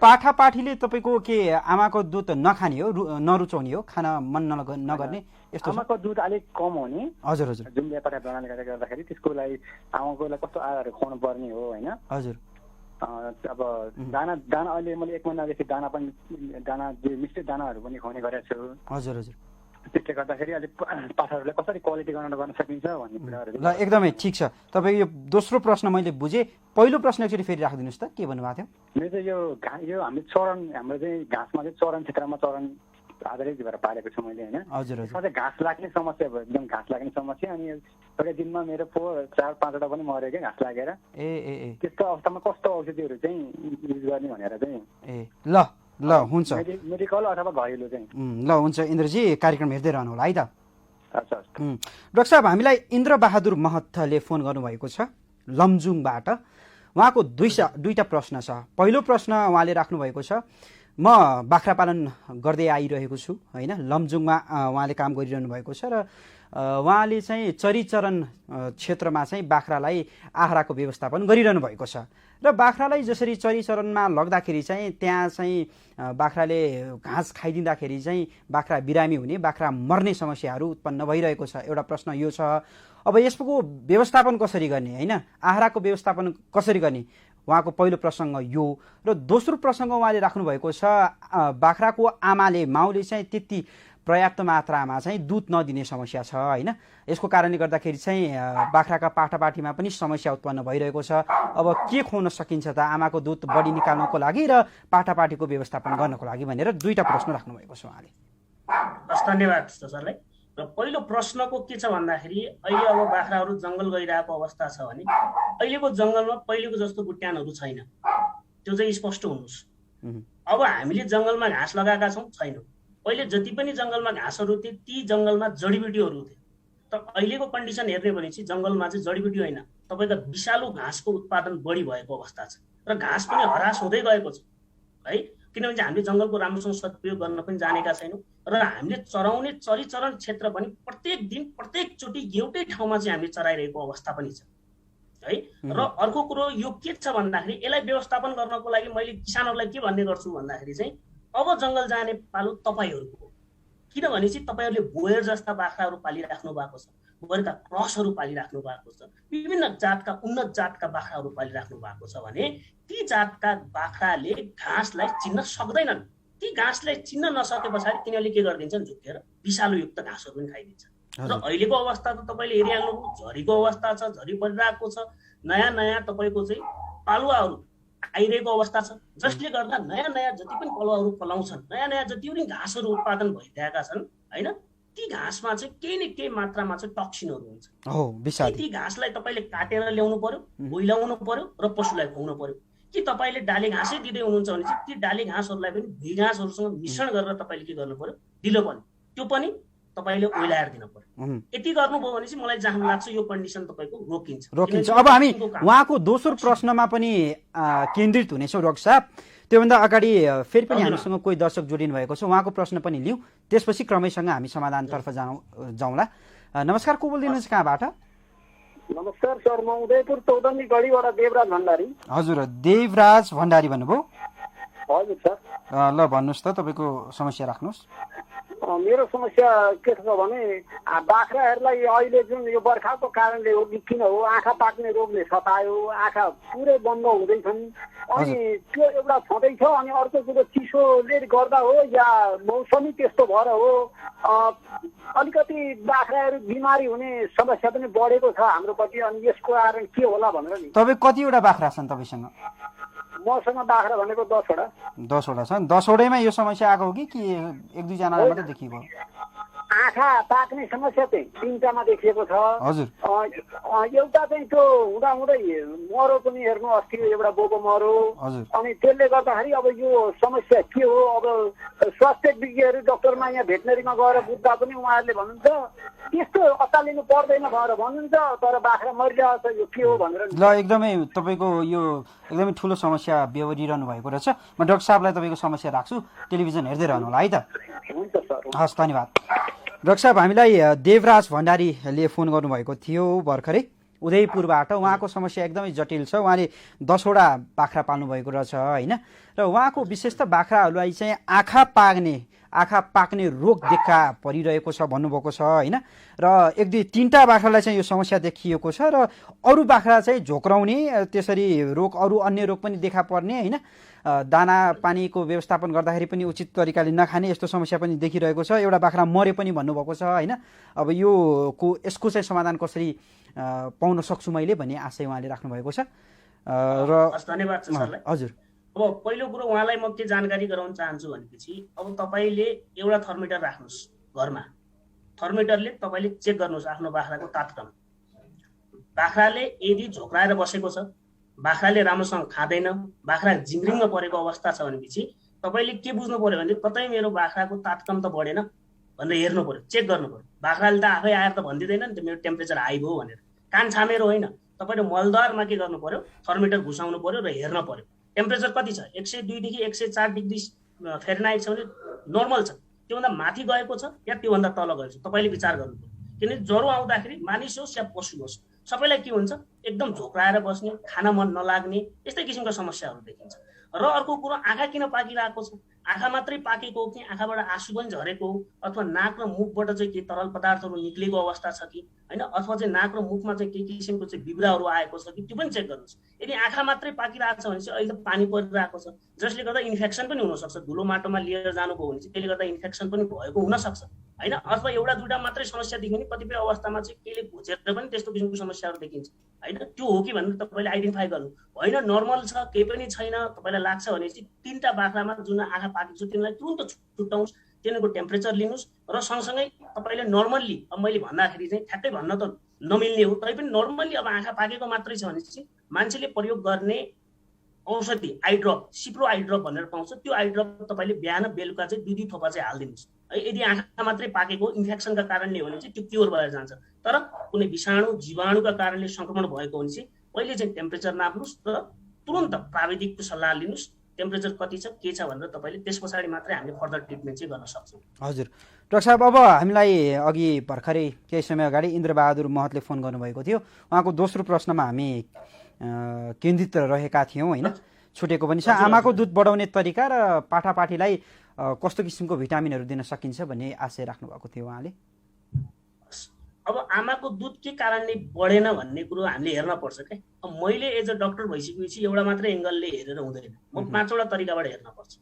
पाठापाठीले तपाईँको के आमाको दुध नखाने हो, नरुचाउने हो, खान मन नगर्ने यस्तो? आमाको दुध अलिक कम हुने। हजुर हजुर, जुम्बिया पाठा प्रणालीले गर्दाखेरि त्यसको लागि आमाकोलाई कस्तो आहारहरू खुवाउनु पर्ने हो होइन। हजुर, अब दाना अहिले मैले 1 महिनादेखि दाना मिष्टी दानाहरू पनि खुवाउने गरेको छु। हजुर हजुर, त्यसले गर्दाखेरि अलिक पाठाहरूलाई कसरी क्वालिटी गर्न सकिन्छ भन्ने कुराहरू। ल एकदमै ठिक छ। तपाईँ यो दोस्रो प्रश्न मैले बुझेँ, पहिलो प्रश्न एकचोटि फेरि राखिदिनुहोस् त, के भन्नुभएको थियो? मेरो चाहिँ यो हामी चरन, हाम्रो चाहिँ घाँसमा चाहिँ चरन क्षेत्रमा चरन आधारित भएर पालेको छु मैले होइन। हजुर हजुर, सधैँ घाँस लाग्ने समस्या भयो, एकदम घाँस लाग्ने समस्या। अनि एउटा दिनमा मेरो 4-5वटा पनि मऱ्यो क्या घाँस लागेर। ए त्यस्तो अवस्थामा कस्तो औषधिहरू चाहिँ युज गर्ने भनेर चाहिँ। ए ल हुन्छ, मेडिकल अथवा घरेलु चाहिँ। ल हुन्छ इन्द्रजी, कार्यक्रम हेर्दै रहनु होला है त। अच्छा। डाक्टर साहब, हामीलाई इन्द्रबहादुर महतले फोन गर्नुभएको छ लमजुङबाट। उहाँको दुईटा प्रश्न छ। पहिलो प्रश्न उहाँले राख्नुभएको छ, म बाख्रा पालन गर्दै आइरहेको छु होइन, लमजुङमा उहाँले काम गरिरहनु भएको छ र उहाँले चाहिँ चरीचरण क्षेत्रमा चाहिँ बाख्रालाई आहारको व्यवस्थापन गरिरहनु भएको छ र बाख्रालाई जसरी चरीचरणमा लग्दाखेरि चाहिँ त्यहाँ चाहिँ बाख्राले घाँस खाइदिँदाखेरि चाहिँ बाख्रा बिरामी हुने, बाख्रा मर्ने समस्याहरू उत्पन्न भइरहेको छ। एउटा प्रश्न यो छ। अब यसको व्यवस्थापन कसरी गर्ने होइन, आहारको व्यवस्थापन कसरी गर्ने, उहाँको पहिलो प्रसङ्ग यो। र दोस्रो प्रसङ्ग उहाँले राख्नुभएको छ, बाख्राको माउले चाहिँ त्यति पर्याप्त मात्रामा चाहिँ दुध नदिने समस्या छ होइन। यसको कारणले गर्दाखेरि चाहिँ बाख्राका पाठापाठीमा पनि समस्या उत्पन्न भइरहेको छ। अब के खुवाउन सकिन्छ त आमाको दुध बढी निकाल्नको लागि र पाठापाठीको व्यवस्थापन गर्नको लागि भनेर दुईटा प्रश्न राख्नुभएको छ उहाँले। हस्, धन्यवाद सरलाई। र पहिलो प्रश्नको के छ भन्दाखेरि, अहिले अब बाख्राहरू जङ्गल गइरहेको अवस्था छ भने अहिलेको जङ्गलमा पहिलेको जस्तो बुट्यानहरू छैन, त्यो चाहिँ स्पष्ट हुनुहोस्। अब हामीले जङ्गलमा घाँस लगाएका छौँ, छैनौँ। पहिले जति पनि जङ्गलमा घाँसहरू थिए ती जङ्गलमा जडीबुटीहरू थिए। तर अहिलेको कन्डिसन हेर्ने भनेपछि जङ्गलमा चाहिँ जडीबुटी होइन, तपाईँको विषालु घाँसको उत्पादन बढी भएको अवस्था छ र घाँस पनि हरास हुँदै गएको छ है। किनभने हामीले जङ्गलको राम्रोसँग सदुपयोग गर्न पनि जानेका छैनौँ र हामीले चराउने चरीचरण क्षेत्र पनि प्रत्येक दिन प्रत्येकचोटि एउटै ठाउँमा चाहिँ हामीले चराइरहेको अवस्था पनि छ है। र अर्को कुरो यो के छ भन्दाखेरि, यसलाई व्यवस्थापन गर्नको लागि मैले किसानहरूलाई के भन्ने गर्छु भन्दाखेरि चाहिँ, अब जङ्गल जाने पालो तपाईँहरूको हो। किनभने चाहिँ तपाईँहरूले बोयर जस्ता बाख्राहरू पालिराख्नु भएको छ, बोयरका क्रसहरू पालिराख्नु भएको छ, विभिन्न जातका उन्नत जातका बाख्राहरू पालिराख्नु भएको छ भने ती जातका बाख्राले घाँसलाई चिन्न सक्दैनन्। ती घाँसलाई चिन्न नसके पछाडि तिनीहरूले के गरिदिन्छन्, झुक्केर विषालुयुक्त घाँसहरू पनि खाइदिन्छ। र अहिलेको अवस्था त तपाईँले हेरिहाल्नु, झरीको अवस्था छ, झरी परिरहेको छ, नयाँ नयाँ तपाईँको चाहिँ पालुवाहरू आइरहेको अवस्था छ, जसले गर्दा नयाँ नयाँ जति पनि पलुवाहरू पलाउँछन्, नयाँ नयाँ जति पनि घाँसहरू उत्पादन भइरहेका छन् होइन, ती घाँसमा चाहिँ केही न केही मात्रामा चाहिँ टक्सिनहरू हुन्छ। ती घाँसलाई तपाईँले काटेर ल्याउनु पर्यो, भुइलाउनु पर्यो र पशुलाई खुवाउनु पर्यो। कि तपाईँले डाले घाँसै दिँदै हुनुहुन्छ भने चाहिँ ती डाले घाँसहरूलाई पनि भुइँ घाँसहरूसँग मिश्रण गरेर तपाईँले के गर्नु पर्यो, दिलो पर्यो, त्यो पनि तपाईँले ओइलाएर दिनु पर्यो। यति गर्नुभयो भने चाहिँ मलाई जहाँ लाग्छ यो कन्डिसन तपाईँको रोकिन्छ। अब हामी उहाँको दोस्रो प्रश्नमा पनि केन्द्रित हुनेछौँ डाक्टर साहब। त्योभन्दा अगाडि फेरि पनि हामीसँग कोही दर्शक जोडिनु भएको छ, उहाँको प्रश्न पनि लिउँ, त्यसपछि क्रमैसँग हामी समाधानतर्फ जाउँला। नमस्कार, को बोलिदिनुहोस्, कहाँबाट? नमस्कार सर, म उदयपुर चौधनी गढीबाट देवराज भण्डारी। हजुर, देवराज भण्डारी भन्नुभयो? हजुर सर। ल भन्नुहोस् त, तपाईँको समस्या राख्नुहोस्। मेरो समस्या के छ भने बाख्राहरूलाई अहिले जुन यो बर्खाको कारणले हो कि किन हो आँखा पाक्ने रोगले सतायो, आँखा पुरै बन्द हुँदैछन्। अनि त्यो एउटा छँदैछ। अनि अर्को कुरो चिसोले गर्दा हो या मौसमी त्यस्तो भएर हो, अलिकति बाख्राहरू बिमारी हुने समस्या पनि बढेको छ हाम्रोपट्टि। अनि यसको कारण के होला भनेर नि। तपाईँ कतिवटा बाख्रा छन् तपाईँसँग? मसँग बाख्रा भनेको 10वटा। 10वटा छन्। 10वटैमा यो समस्या आएको हो कि एक दुईजनालाई मात्रै देखिएको? आँखा पाक्ने समस्या चाहिँ 3टामा देखिएको छ। हजुर। एउटा चाहिँ त्यो हुँदाहुँदै मरो पनि हेर्नु, अस्ति एउटा बोको मरो। हजुर। अनि त्यसले गर्दाखेरि अब यो समस्या के हो, अब स्वास्थ्य विज्ञहरू डक्टरमा यहाँ भेटनरीमा गएर बुझ्दा पनि उहाँहरूले भन्नुहुन्छ त्यस्तो अत्तालिनु पर्दैन भनेर भन्नुहुन्छ, तर बाख्रा मरिरहेको छ, यो के हो भनेर। ल, एकदमै तपाईँको यो एकदमै ठुलो समस्या बेहोरिरहनु भएको रहेछ। म डाक्टर साहबलाई तपाईँको समस्या राख्छु, टेलिभिजन हेर्दै रहनु होला है त। हुन्छ सर। हस्, धन्यवाद। डाक्टर साहब, हामीलाई देवराज भण्डारीले फोन गर्नुभएको थियो भर्खरै उदयपुरबाट। उहाँको समस्या एकदमै जटिल छ। उहाँले 10वटा बाख्रा पाल्नु भएको रहेछ होइन। र उहाँको विशेष त बाख्राहरूलाई चाहिँ आँखा पाक्ने रोग देखा परिरहेको छ भन्नुभएको छ होइन। र 1-2-3टा बाख्रालाई चाहिँ यो समस्या देखिएको छ र अरू बाख्रा चाहिँ झोक्राउने, त्यसरी रोग, अरू अन्य रोग पनि देखा पर्ने होइन। दाना पानीको व्यवस्थापन गर्दाखेरि पनि उचित तरिकाले नखाने यस्तो समस्या पनि देखिरहेको छ। एउटा बाख्रा मरे पनि भन्नुभएको छ होइन। अब यसको चाहिँ समाधान कसरी पाउन सक्छु मैले भन्ने आशय उहाँले राख्नुभएको छ। र धन्यवाद सरलाई। हजुर। अब पहिलो कुरो उहाँलाई म के जानकारी गराउन चाहन्छु भनेपछि, अब तपाईँले एउटा थर्मिटर राख्नुहोस् घरमा। थर्मिटरले तपाईँले चेक गर्नुहोस् आफ्नो बाख्राको तापक्रम। बाख्राले यदि झोक्राएर बसेको छ, बाख्राले राम्रोसँग खाँदैन, बाख्रा जिङ्रिङ्ग परेको अवस्था छ भनेपछि तपाईँले के बुझ्नु पर्यो भने कतै मेरो बाख्राको तापक्रम त बढेन भनेर हेर्नु पर्यो, चेक गर्नु पर्यो। बाख्राले त आफै आएर त भनिदिँदैन नि त मेरो टेम्परेचर हाई भयो भनेर। कान छामेर होइन, तपाईँले मलद्वारमा के गर्नु पर्यो, थर्मिटर घुसाउनु पर्यो र हेर्न पर्यो टेम्परेचर कति छ। 102 देखि 104 डिग्री फेरेनहाइट छ भने नर्मल छ, त्योभन्दा माथि गएको छ या त्योभन्दा तल गएको छ, तपाईँले विचार गर्नु पर्यो। किनभने ज्वरो आउँदाखेरि मानिस होस् या पशु होस् सबैलाई के हुन्छ, एकदम झोक्राएर बस्ने, खान मन नलाग्ने, यस्तै किसिमका समस्याहरू देखिन्छ। र अर्को कुरो, आँखा किन पाकिरहेको छ? आँखा मात्रै पाकेको हो कि आँखाबाट आँसु पनि झरेको हो, अथवा नाक र मुखबाट चाहिँ के तरल पदार्थहरू निक्लेको अवस्था छ कि होइन, अथवा चाहिँ नाक र मुखमा चाहिँ के किसिमको चाहिँ बिब्राहरू आएको छ कि त्यो पनि चेक गर्नुहोस्। यदि आँखा मात्रै पाकिरहेको छ भने चाहिँ अहिले पानी परिरहेको छ, जसले गर्दा इन्फेक्सन पनि हुनसक्छ। धुलो माटोमा लिएर जानुभयो भने चाहिँ त्यसले गर्दा इन्फेक्सन पनि भएको हुनसक्छ होइन। अथवा एउटा दुईटा मात्रै समस्या देखिने, कतिपय अवस्थामा चाहिँ केले घुचेर पनि त्यस्तो किसिमको समस्याहरू देखिन्छ होइन। त्यो हो कि भनेर तपाईँले आइडेन्टिफाई गर्नु होइन। नर्मल छ, केही पनि छैन तपाईँलाई लाग्छ भने चाहिँ 3टा बाख्रामा जुन आँखा पाकेको छ तिनीलाई तुरन्त छुट्याउनुहोस्, तिनीहरूको टेम्परेचर लिनुहोस् र सँगसँगै तपाईँले नर्मल्ली, अब मैले भन्दाखेरि चाहिँ ठ्याक्कै भन्न त नमिल्ने हो, तैपनि नर्मल्ली अब आँखा पाकेको मात्रै छ भने चाहिँ मान्छेले प्रयोग गर्ने औषधि आइड्रप, सिप्रो आइड्रप भनेर पाउँछ, त्यो आइड्रप तपाईँले बिहान बेलुका चाहिँ 2 थोपा चाहिँ हालिदिनुहोस् है। यदि आँखा मात्रै पाकेको इन्फेक्सनका कारणले हो भने चाहिँ त्यो क्योर भएर जान्छ। तर कुनै विषाणु जीवाणुका कारणले संक्रमण भएको भने चाहिँ पहिले चाहिँ टेम्परेचर नाप्नुहोस् र तुरन्त प्राविधिकको सल्लाह लिनुहोस्, टेम्परेचर कति छ के छ भनेर तपाईँले त्यस पछाडि मात्रै हामीले फर्दर ट्रिटमेन्ट चाहिँ गर्न सक्छौँ। हजुर डाक्टर साहब, अब हामीलाई अघि भर्खरै केही समय अगाडि इन्द्रबहादुर महतले फोन गर्नुभएको थियो। उहाँको दोस्रो प्रश्नमा हामी केन्द्रित रहेका थियौँ होइन, छुटेको पनि छ। आमाको दुध बढाउने तरिका र पाठापाठीलाई कस्तो किसिमको भिटामिनहरू दिन सकिन्छ भन्ने आशय राख्नु भएको थियो उहाँले। अब आमाको दुध के कारणले बढेन भन्ने कुरो हामीले हेर्न पर्छ क्या। अब मैले एज अ डक्टर भइसकेपछि एउटा मात्रै एङ्गलले हेरेर हुँदैन, म 5वटा तरिकाबाट हेर्न पर्छ।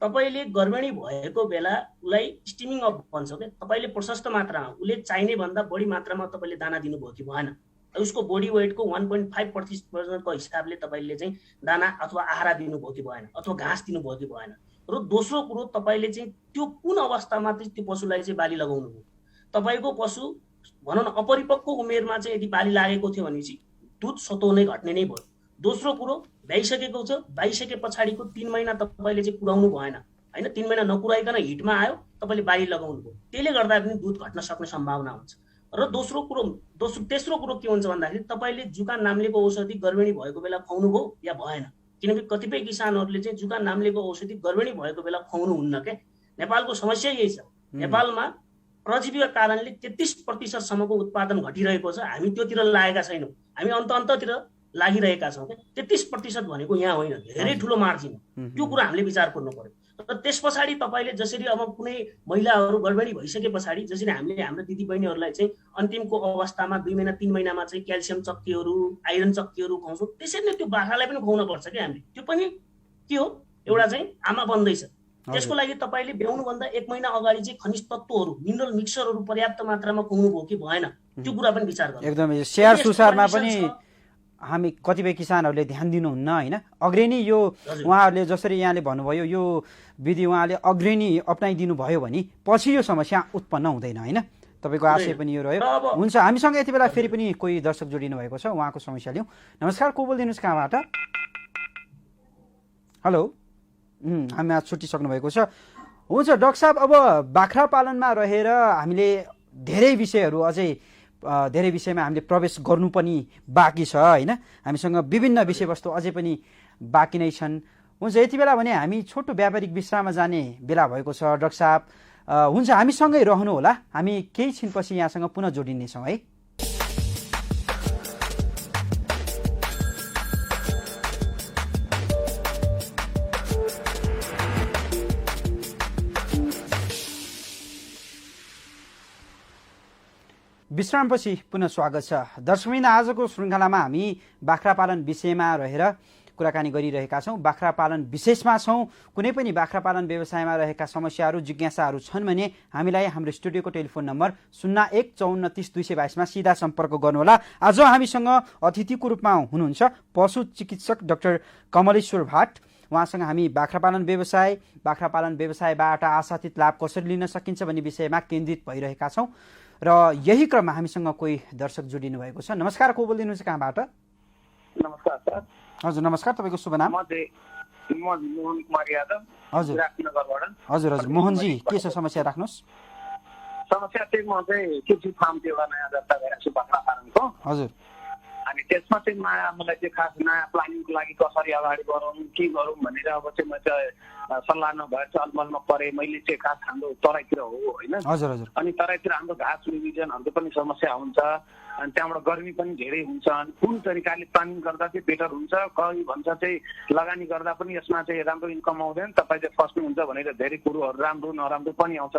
तपाईँले गर्भिणी भएको बेला उसलाई स्टिमिङ अप भन्छ क्या, तपाईँले प्रशस्त मात्रामा, उसले चाहिने भन्दा बढी मात्रामा तपाईँले दाना दिनुभयो कि भएन, उसको बडी वेटको 1.5% हिसाबले तपाईँले चाहिँ दाना अथवा आहारा दिनुभयो कि भएन, अथवा घाँस दिनुभयो कि भएन। र दोस्रो कुरो, तपाईँले चाहिँ त्यो कुन अवस्थामा चाहिँ त्यो पशुलाई चाहिँ बाली लगाउनु भयो। तपाईँको पशु भनौँ न अपरिपक्व उमेरमा चाहिँ यदि बाली लागेको थियो भने चाहिँ दुध स्वतः नै घट्ने नै भयो। दोस्रो कुरो, भ्याइसकेको छ, भ्याइसके पछाडिको 3 महिना तपाईँले चाहिँ कुराउनु भएन होइन, 3 महिना नकुराइकन हिटमा आयो, तपाईँले बाली लगाउनु भयो, त्यसले गर्दा पनि दुध घट्न सक्ने सम्भावना हुन्छ। र तेस्रो कुरो के हुन्छ भन्दाखेरि तपाईँले जुका नाम्लेको औषधि गर्भिणी भएको बेला खुवाउनु भयो या भएन। किनकि कतिपय किसानहरूले चाहिँ जुका नाम्लेको औषधि गर्भिणी भएको बेला खुवाउनु हुन्न क्या। नेपालको समस्या यही छ, नेपालमा परजीवीका कारणले 33% सम्मको उत्पादन घटिरहेको छ। हामी त्योतिर लागेका छैनौँ, हामी अन्ततिर लागिरहेका छौँ क्या। 33% भनेको यहाँ होइन, धेरै ठुलो मार्जिन हो। त्यो कुरा हामीले विचार गर्नु पर्यो। र त्यस पछाडि तपाईँले जसरी अब कुनै महिलाहरू गडबडी भइसके पछाडि जसरी हामीले हाम्रो दिदीबहिनीहरूलाई चाहिँ अन्तिमको अवस्थामा 2 महिना 3 महिनामा चाहिँ क्याल्सियम चक्कीहरू, आइरन चक्कीहरू खुवाउँछौँ, त्यसरी नै त्यो बाख्रालाई पनि खुवाउन पर्छ क्या हामीले। त्यो पनि के हो, एउटा चाहिँ आमा बन्दैछ। त्यसको लागि तपाईँले ब्याउनुभन्दा 1 महिना अगाडि चाहिँ खनिज तत्त्वहरू, मिनरल मिक्सरहरू पर्याप्त मात्रामा खुवाउनु भयो कि भएन, त्यो कुरा पनि विचार गर्नु। एकदमै स्याहार सुसारमा पनि हामी कतिपय किसानहरूले ध्यान दिनुहुन्न होइन। अग्रणी यो उहाँहरूले जसरी यहाँले भन्नुभयो यो विधि उहाँले अग्रणी अप्नाइदिनु भयो भने पछि यो समस्या उत्पन्न हुँदैन होइन। तपाईँको आशय पनि यो रह्यो। हुन्छ, हामीसँग यति बेला फेरि पनि कोही दर्शक जोडिनु भएको छ, उहाँको समस्या लिउँ। नमस्कार, को बोलिदिनुहोस् कहाँबाट? हेलो, हामी आज छुट्टिसक्नु भएको छ। हुन्छ डाक्टर साहब, अब बाख्रा पालनमा रहेर हामीले धेरै विषयहरू अझै धेरै विषयमा हामीले प्रवेश गर्नु पनि बाँकी छ होइन। हामीसँग विभिन्न विषयवस्तु अझै पनि बाँकी नै छन्। हुन्छ, यति बेला भने हामी छोटो व्यापारिक विश्राममा जाने बेला भएको छ डाक्टर साहब। हुन्छ, हामीसँगै रहनु होला, हामी केही छिनपछि यहाँसँग पुनः जोडिनेछौँ है। विश्रामपछि पुनः स्वागत छ दर्शकबिन। आजको श्रृङ्खलामा हामी बाख्रा पालन विषयमा रहेर कुराकानी गरिरहेका छौँ। बाख्रा पालन विशेषमा छौँ। कुनै पनि बाख्रा पालन व्यवसायमा रहेका समस्याहरू, जिज्ञासाहरू छन् भने हामीलाई हाम्रो स्टुडियोको टेलिफोन नम्बर 0154302222मा सिधा सम्पर्क गर्नुहोला। आज हामीसँग अतिथिको रूपमा हुनुहुन्छ पशु चिकित्सक डाक्टर कमलेश्वर भाट। उहाँसँग हामी बाख्रा पालन व्यवसायबाट आशातीत लाभ कसरी लिन सकिन्छ भन्ने विषयमा केन्द्रित भइरहेका छौँ र यही क्रममा हामीसँग कोही दर्शक जोडिनु भएको छ। नमस्कार, को बोलिदिनुहुन्छ कहाँबाट? नमस्कार सर। हजुर नमस्कार, तपाईँको शुभ नाम? म मोहन कुमार यादव, हजुर विराटनगरबाट। हजुर हजुर मोहनजी, के छ समस्या, राख्नुहोस्। समस्या चाहिँ म चाहिँ कृषि फार्म एउटा नयाँ दर्ता गरेको छु बाख्रा फार्मको। हजुर, अनि त्यसमा चाहिँ मलाई चाहिँ खास नयाँ प्लानिङको लागि कसरी अगाडि बढाउँ, के गरौँ भनेर अब चाहिँ म चाहिँ सल्लाह नभएर अलमलमा परेँ। मैले चाहिँ खास हाम्रो तराईतिर हो होइन। हजुर हजुर। अनि तराईतिर हाम्रो घाँस रिभिजनहरूको पनि समस्या हुन्छ, अनि त्यहाँबाट गर्मी पनि धेरै हुन्छ। अनि कुन तरिकाले प्लानिङ गर्दा चाहिँ बेटर हुन्छ, कहीँ भन्छ चाहिँ लगानी गर्दा पनि यसमा चाहिँ राम्रो इन्कम आउँदैन, तपाईँ चाहिँ फस्नुहुन्छ भनेर धेरै कुरोहरू राम्रो नराम्रो पनि आउँछ।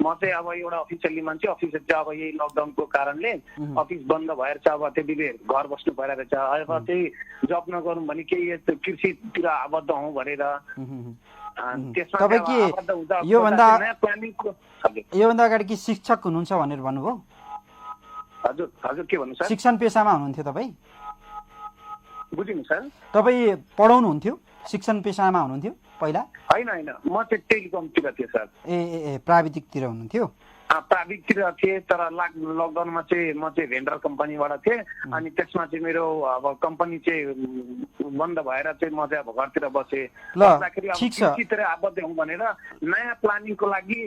म चाहिँ अब एउटा अफिसियली मान्छे, अफिस चाहिँ अब यही लकडाउनको कारणले अफिस बन्द भएर चाहिँ अब त्यतिले घर बस्नु परिरहेछ। अब चाहिँ जब नगरौँ भने केही कृषितिर आबद्ध हौँ भनेर। तपाईँ के योभन्दा अगाडि के शिक्षक हुनुहुन्छ भनेर भन्नुभयो? हजुर हजुर, के भन्नु सर? शिक्षण पेसामा हुनुहुन्थ्यो तपाईँ? बुझिनु सर? तपाईँ पढाउनुहुन्थ्यो, शिक्षण पेसामा हुनुहुन्थ्यो पहिला? होइन होइन, म चाहिँ टेलिकमतिर थिएँ सर। ए प्राविधिकतिर हुनुहुन्थ्यो? प्राविधिकतिर थिएँ, तर लकडाउनमा चाहिँ म चाहिँ भेन्डर कम्पनीबाट थिएँ। अनि त्यसमा चाहिँ मेरो अब कम्पनी चाहिँ बन्द भएर चाहिँ म चाहिँ अब घरतिर बसेँ। बस्दाखेरि अब कृषितिर आबद्ध हौँ भनेर नयाँ प्लानिङको लागि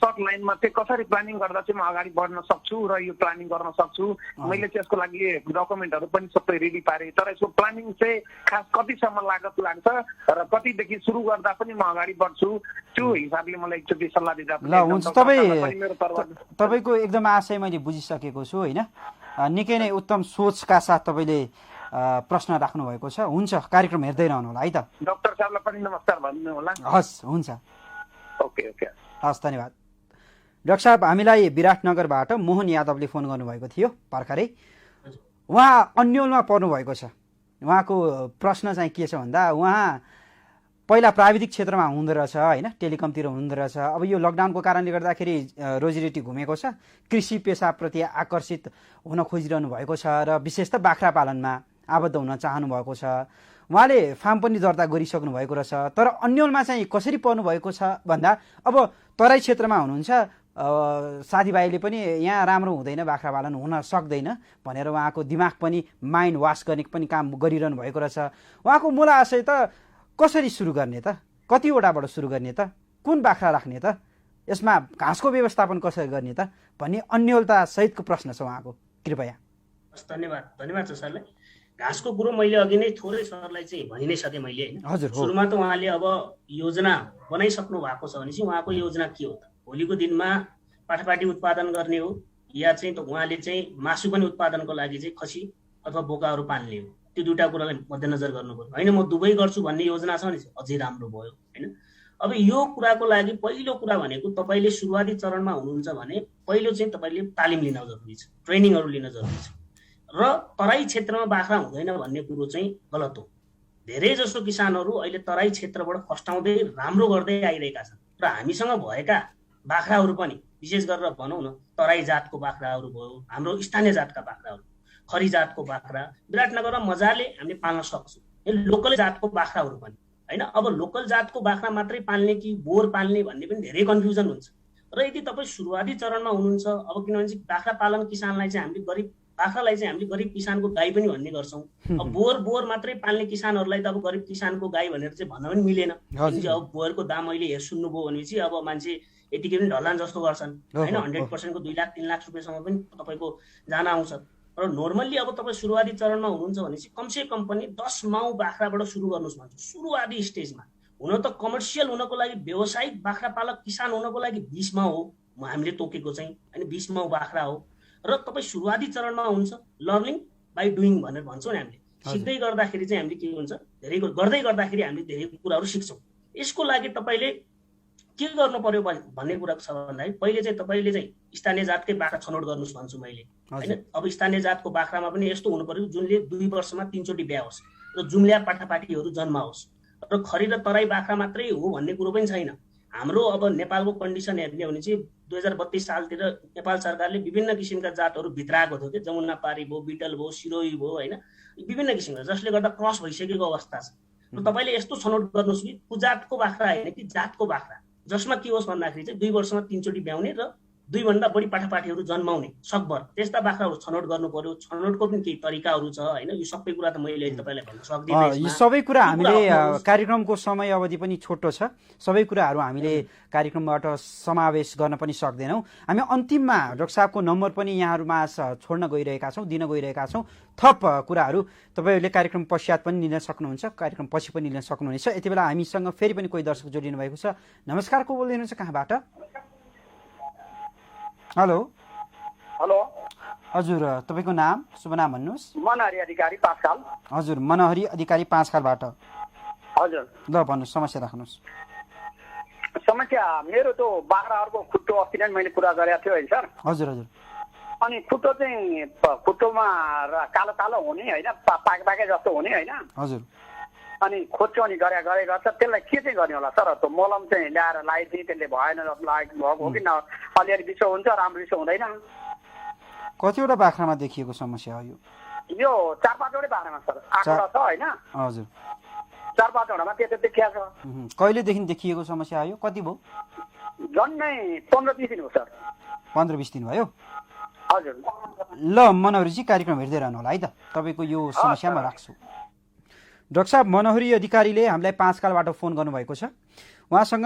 सर्ट लाइनमा चाहिँ कसरी प्लानिङ गर्दा चाहिँ म अगाडि बढ्न सक्छु र यो प्लानिङ गर्न सक्छु। मैले चाहिँ यसको लागि डकुमेन्टहरू पनि सबै रेडी पारेँ, तर यसको प्लानिङ चाहिँ खास कतिसम्म लागत लाग्छ र कतिदेखि सुरु गर्दा पनि म अगाडि बढ्छु, त्यो हिसाबले मलाई एकचोटि सल्लाह दिँदा पनि। तपाईँको एकदम आशय मैले बुझिसकेको छु होइन। निकै नै उत्तम सोचका साथ तपाईँले प्रश्न राख्नु भएको छ। हुन्छ, कार्यक्रम हेर्दै रहनु होला है त। डाक्टर साहबलाई पनि नमस्कार भन्नु होला। हस्, हुन्छ, ओके ओके, हस्, धन्यवाद। डाक्टर साहब, हामीलाई विराटनगरबाट मोहन यादवले फोन गर्नुभएको थियो भर्खरै। उहाँ अन्यलमा पर्नु भएको छ। उहाँको प्रश्न चाहिँ के छ भन्दा, उहाँ पहिला प्राविधिक क्षेत्रमा हुँदो रहेछ होइन, टेलिकमतिर हुँदो रहेछ। अब यो लकडाउनको कारणले गर्दाखेरि रोजीरोटी घुमेको छ, कृषि पेसाप्रति आकर्षित हुन खोजिरहनु भएको छ र विशेष त बाख्रा पालनमा आबद्ध हुन चाहनु भएको छ। उहाँले फार्म पनि दर्ता गरिसक्नु भएको रहेछ, तर अन्यलमा चाहिँ कसरी पर्नु भएको छ भन्दा, अब तराई क्षेत्रमा हुनुहुन्छ, साथीभाइले पनि यहाँ राम्रो हुँदैन, बाख्रा पालन हुन सक्दैन भनेर उहाँको दिमाग पनि माइन्ड वास गर्ने पनि काम गरिरहनु भएको रहेछ। उहाँको मूल आशय त कसरी सुरु गर्ने त, कतिवटाबाट सुरु गर्ने त, कुन बाख्रा राख्ने त, यसमा घाँसको व्यवस्थापन कसरी गर्ने त भन्ने अन्यलता सहितको प्रश्न छ उहाँको। कृपया। धन्यवाद छ सरलाई। घाँसको कुरो मैले अघि नै थोरै सरलाई चाहिँ भनि नै सकेँ मैले होइन। हजुर, सुरुमा त उहाँले अब योजना बनाइसक्नु भएको छ भने चाहिँ उहाँको योजना के हो त? भोलिको दिनमा पाठापाटी उत्पादन गर्ने हो या चाहिँ उहाँले चाहिँ मासु पनि उत्पादनको लागि चाहिँ खसी अथवा बोकाहरू पाल्ने हो? त्यो दुईटा कुरालाई मध्यनजर गर्नु पर्यो होइन। म दुवै गर्छु भन्ने योजना छ भने अझै राम्रो भयो होइन। अब यो कुराको लागि पहिलो कुरा भनेको तपाईँले सुरुवाती चरणमा हुनुहुन्छ भने पहिलो चाहिँ तपाईँले तालिम लिन जरुरी छ, ट्रेनिङहरू लिन जरुरी छ। र तराई क्षेत्रमा बाख्रा हुँदैन भन्ने कुरो चाहिँ गलत हो। धेरै जसो किसानहरू अहिले तराई क्षेत्रबाट फस्टाउँदै राम्रो गर्दै आइरहेका छन् र हामीसँग भएका बाख्राहरू पनि विशेष गरेर भनौँ न तराई जातको बाख्राहरू भयो, हाम्रो स्थानीय जातका बाख्राहरू, खरी जातको बाख्रा विराटनगरमा मजाले हामीले पाल्न सक्छौँ। लोकल जातको बाख्राहरू पनि होइन। अब लोकल जातको बाख्रा मात्रै पाल्ने कि बोर पाल्ने भन्ने पनि धेरै कन्फ्युजन हुन्छ। र यदि तपाईँ सुरुवाती चरणमा हुनुहुन्छ, अब किनभने चाहिँ बाख्रा पालन किसानलाई चाहिँ हामीले गरिब किसानको गाई पनि भन्ने गर्छौँ। अब बोर मात्रै पाल्ने किसानहरूलाई त अब गरिब किसानको गाई भनेर चाहिँ भन्न पनि मिलेन। अब बोरको दाम अहिले सुन्नुभयो भनेपछि अब मान्छे यतिकै पनि ढलान जस्तो गर्छन् होइन। 100%को 2 लाख 3 लाख रुपियाँसम्म पनि तपाईँको जान आउँछ। र नर्मल्ली अब तपाईँ सुरुवाती चरणमा हुनुहुन्छ भनेपछि कमसे कम पनि 10 माउ बाख्राबाट सुरु गर्नुहोस् भन्छु सुरुवाती स्टेजमा। हुन त कमर्सियल हुनको लागि व्यावसायिक बाख्रा पालक किसान हुनको लागि 20 माउ हो हामीले तोकेको चाहिँ होइन, 20 माउ बाख्रा हो। र तपाईँ सुरुवाती चरणमा हुन्छ, लर्निङ बाई डुइङ भनेर भन्छौँ नि हामीले। सिक्दै गर्दाखेरि चाहिँ हामीले के हुन्छ, धेरै गर्दै गर्दाखेरि हामीले धेरै कुराहरू सिक्छौँ। यसको लागि तपाईँले के गर्नु पर्यो भन्ने कुरा छ भन्दाखेरि पहिले चाहिँ तपाईँले चाहिँ स्थानीय जातकै बाख्रा छनौट गर्नुहोस् भन्छु मैले होइन। अब स्थानीय जातको बाख्रामा पनि यस्तो हुनु पर्यो जुनले 2 वर्षमा 3 चोटि ब्याओस् र जुम्ल्या पाठापाठीहरू जन्माओस्। र खरी र तराई बाख्रा मात्रै हो भन्ने कुरो पनि छैन। हाम्रो अब नेपालको कन्डिसन हेर्ने हो भने चाहिँ 2032 सालतिर नेपाल सरकारले विभिन्न किसिमका जातहरू भित्राएको थियो कि जमुनापारी भयो, बिटल भयो, सिरोही भयो होइन, विभिन्न किसिमका, जसले गर्दा क्रस भइसकेको अवस्था छ। र तपाईँले यस्तो छनौट गर्नुहोस् कि कुजातको बाख्रा होइन कि जातको बाख्रा, जसमा के होस् भन्दाखेरि चाहिँ 2 वर्षमा 3 चोटि ब्याउने र 2 भन्दा बढी पाठापाठीहरू जन्माउने सकभर त्यस्ता बाख्राहरू छनौट गर्नु पर्यो। छनौटको पनि केही तरिकाहरू छ होइन। यो सबै कुरा त मैले तपाईँलाई भन्न सक्दिनँ। यो सबै कुरा हामीले कार्यक्रमको समय अवधि पनि छोटो छ, सबै कुराहरू हामीले कार्यक्रमबाट समावेश गर्न पनि सक्दैनौँ। हामी अन्तिममा डाक्टर साहबको नम्बर पनि यहाँहरूमा छोड्न गइरहेका छौँ, दिन गइरहेका छौँ। थप कुराहरू तपाईँहरूले कार्यक्रम पश्चात पनि लिन सक्नुहुन्छ, कार्यक्रम पछि पनि लिन सक्नुहुनेछ। यति बेला हामीसँग फेरि पनि कोही दर्शक जोडिनु भएको छ। नमस्कार, को बोल्दै हुनुहुन्छ, कहाँबाट? हेलो हेलो हजुर, तपाईँको नाम शुभ नाम भन्नुहोस्। मनहरी अधिकारी पाँचखाल। हजुर, मनहरी अधिकारी पाँचखालबाट। हजुर ल भन्नुहोस्, समस्या राख्नुहोस्। समस्या मेरो त बाख्राहरूको खुट्टो अस्ति नै मैले कुरा गरेको थियो है सर। हजुर हजुर। अनि खुट्टो चाहिँ खुट्टोमा कालो कालो हुने होइन, पाके जस्तो हुने होइन। हजुर। अनि खोच्चौनी गरे गर्छ, त्यसलाई के चाहिँ गर्ने होला सर? त्यो मलम चाहिँ ल्याएर लगाइदिए त्यसले भएन जस्तो लागेको हो कि न? अलिअलि बिसो हुन्छ, राम्रो बिसो हुँदैन। कतिवटा बाख्रामा देखिएको समस्या हो यो? यो 4-5 वटै बाख्रामा सर आँकडा छ होइन। हजुर, 4-5 वटामा त्यो देखिएको छ। कहिलेदेखि देखिएको समस्या हो यो? कति भयो? झन्डै 15-20 दिन हो सर। 15-20 दिन भयो। हजुर। ल मनोहरीजी, कार्यक्रम हेर्दै रहनु होला है त, तपाईँको यो समस्या म राख्छु। डाक्टर साहब, मनोहरी अधिकारीले हामीलाई पाँचखालबाट फोन गर्नुभएको छ। उहाँसँग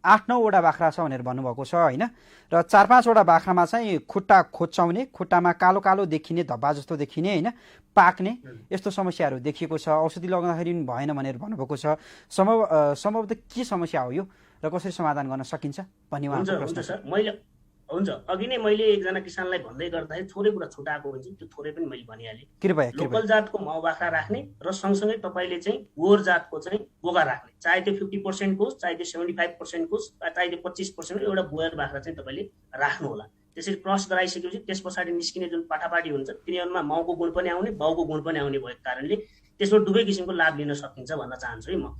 8-9 वटा बाख्रा छ भनेर भन्नुभएको छ होइन। र 4-5 वटा बाख्रामा चाहिँ खुट्टा खोच्चाउने, खुट्टामा कालो कालो देखिने, धब्बा जस्तो देखिने होइन, पाक्ने यस्तो समस्याहरू देखिएको छ। औषधि लगाउँदाखेरि पनि भएन भनेर भन्नुभएको छ। सम्भवतः के समस्या हो यो र कसरी समाधान गर्न सकिन्छ भन्ने उहाँको प्रश्न छ। हुन्छ, अघि नै मैले एकजना किसानलाई भन्दै गर्दाखेरि थोरै कुरा छुटाएको हुन्छ, त्यो थोरै पनि मैले भनिहालेँ। कृपया लोकल जातको माउ बाख्रा राख्ने र सँगसँगै तपाईँले चाहिँ गोर जातको चाहिँ बोगा राख्ने, चाहे त्यो 50% होस्, चाहे त्यो 75% होस्, चाहे त्यो 25% एउटा बोयर बाख्रा चाहिँ तपाईँले राख्नु होला। त्यसरी क्रस गराइसकेपछि त्यस पछाडि निस्किने जुन पाठापाठी हुन्छ तिनीहरूमा माउको गुण पनि आउने, बाउको गुण पनि आउने भएको कारणले त्यसबाट दुवै किसिमको लाभ लिन सकिन्छ भन्न चाहन्छु है म।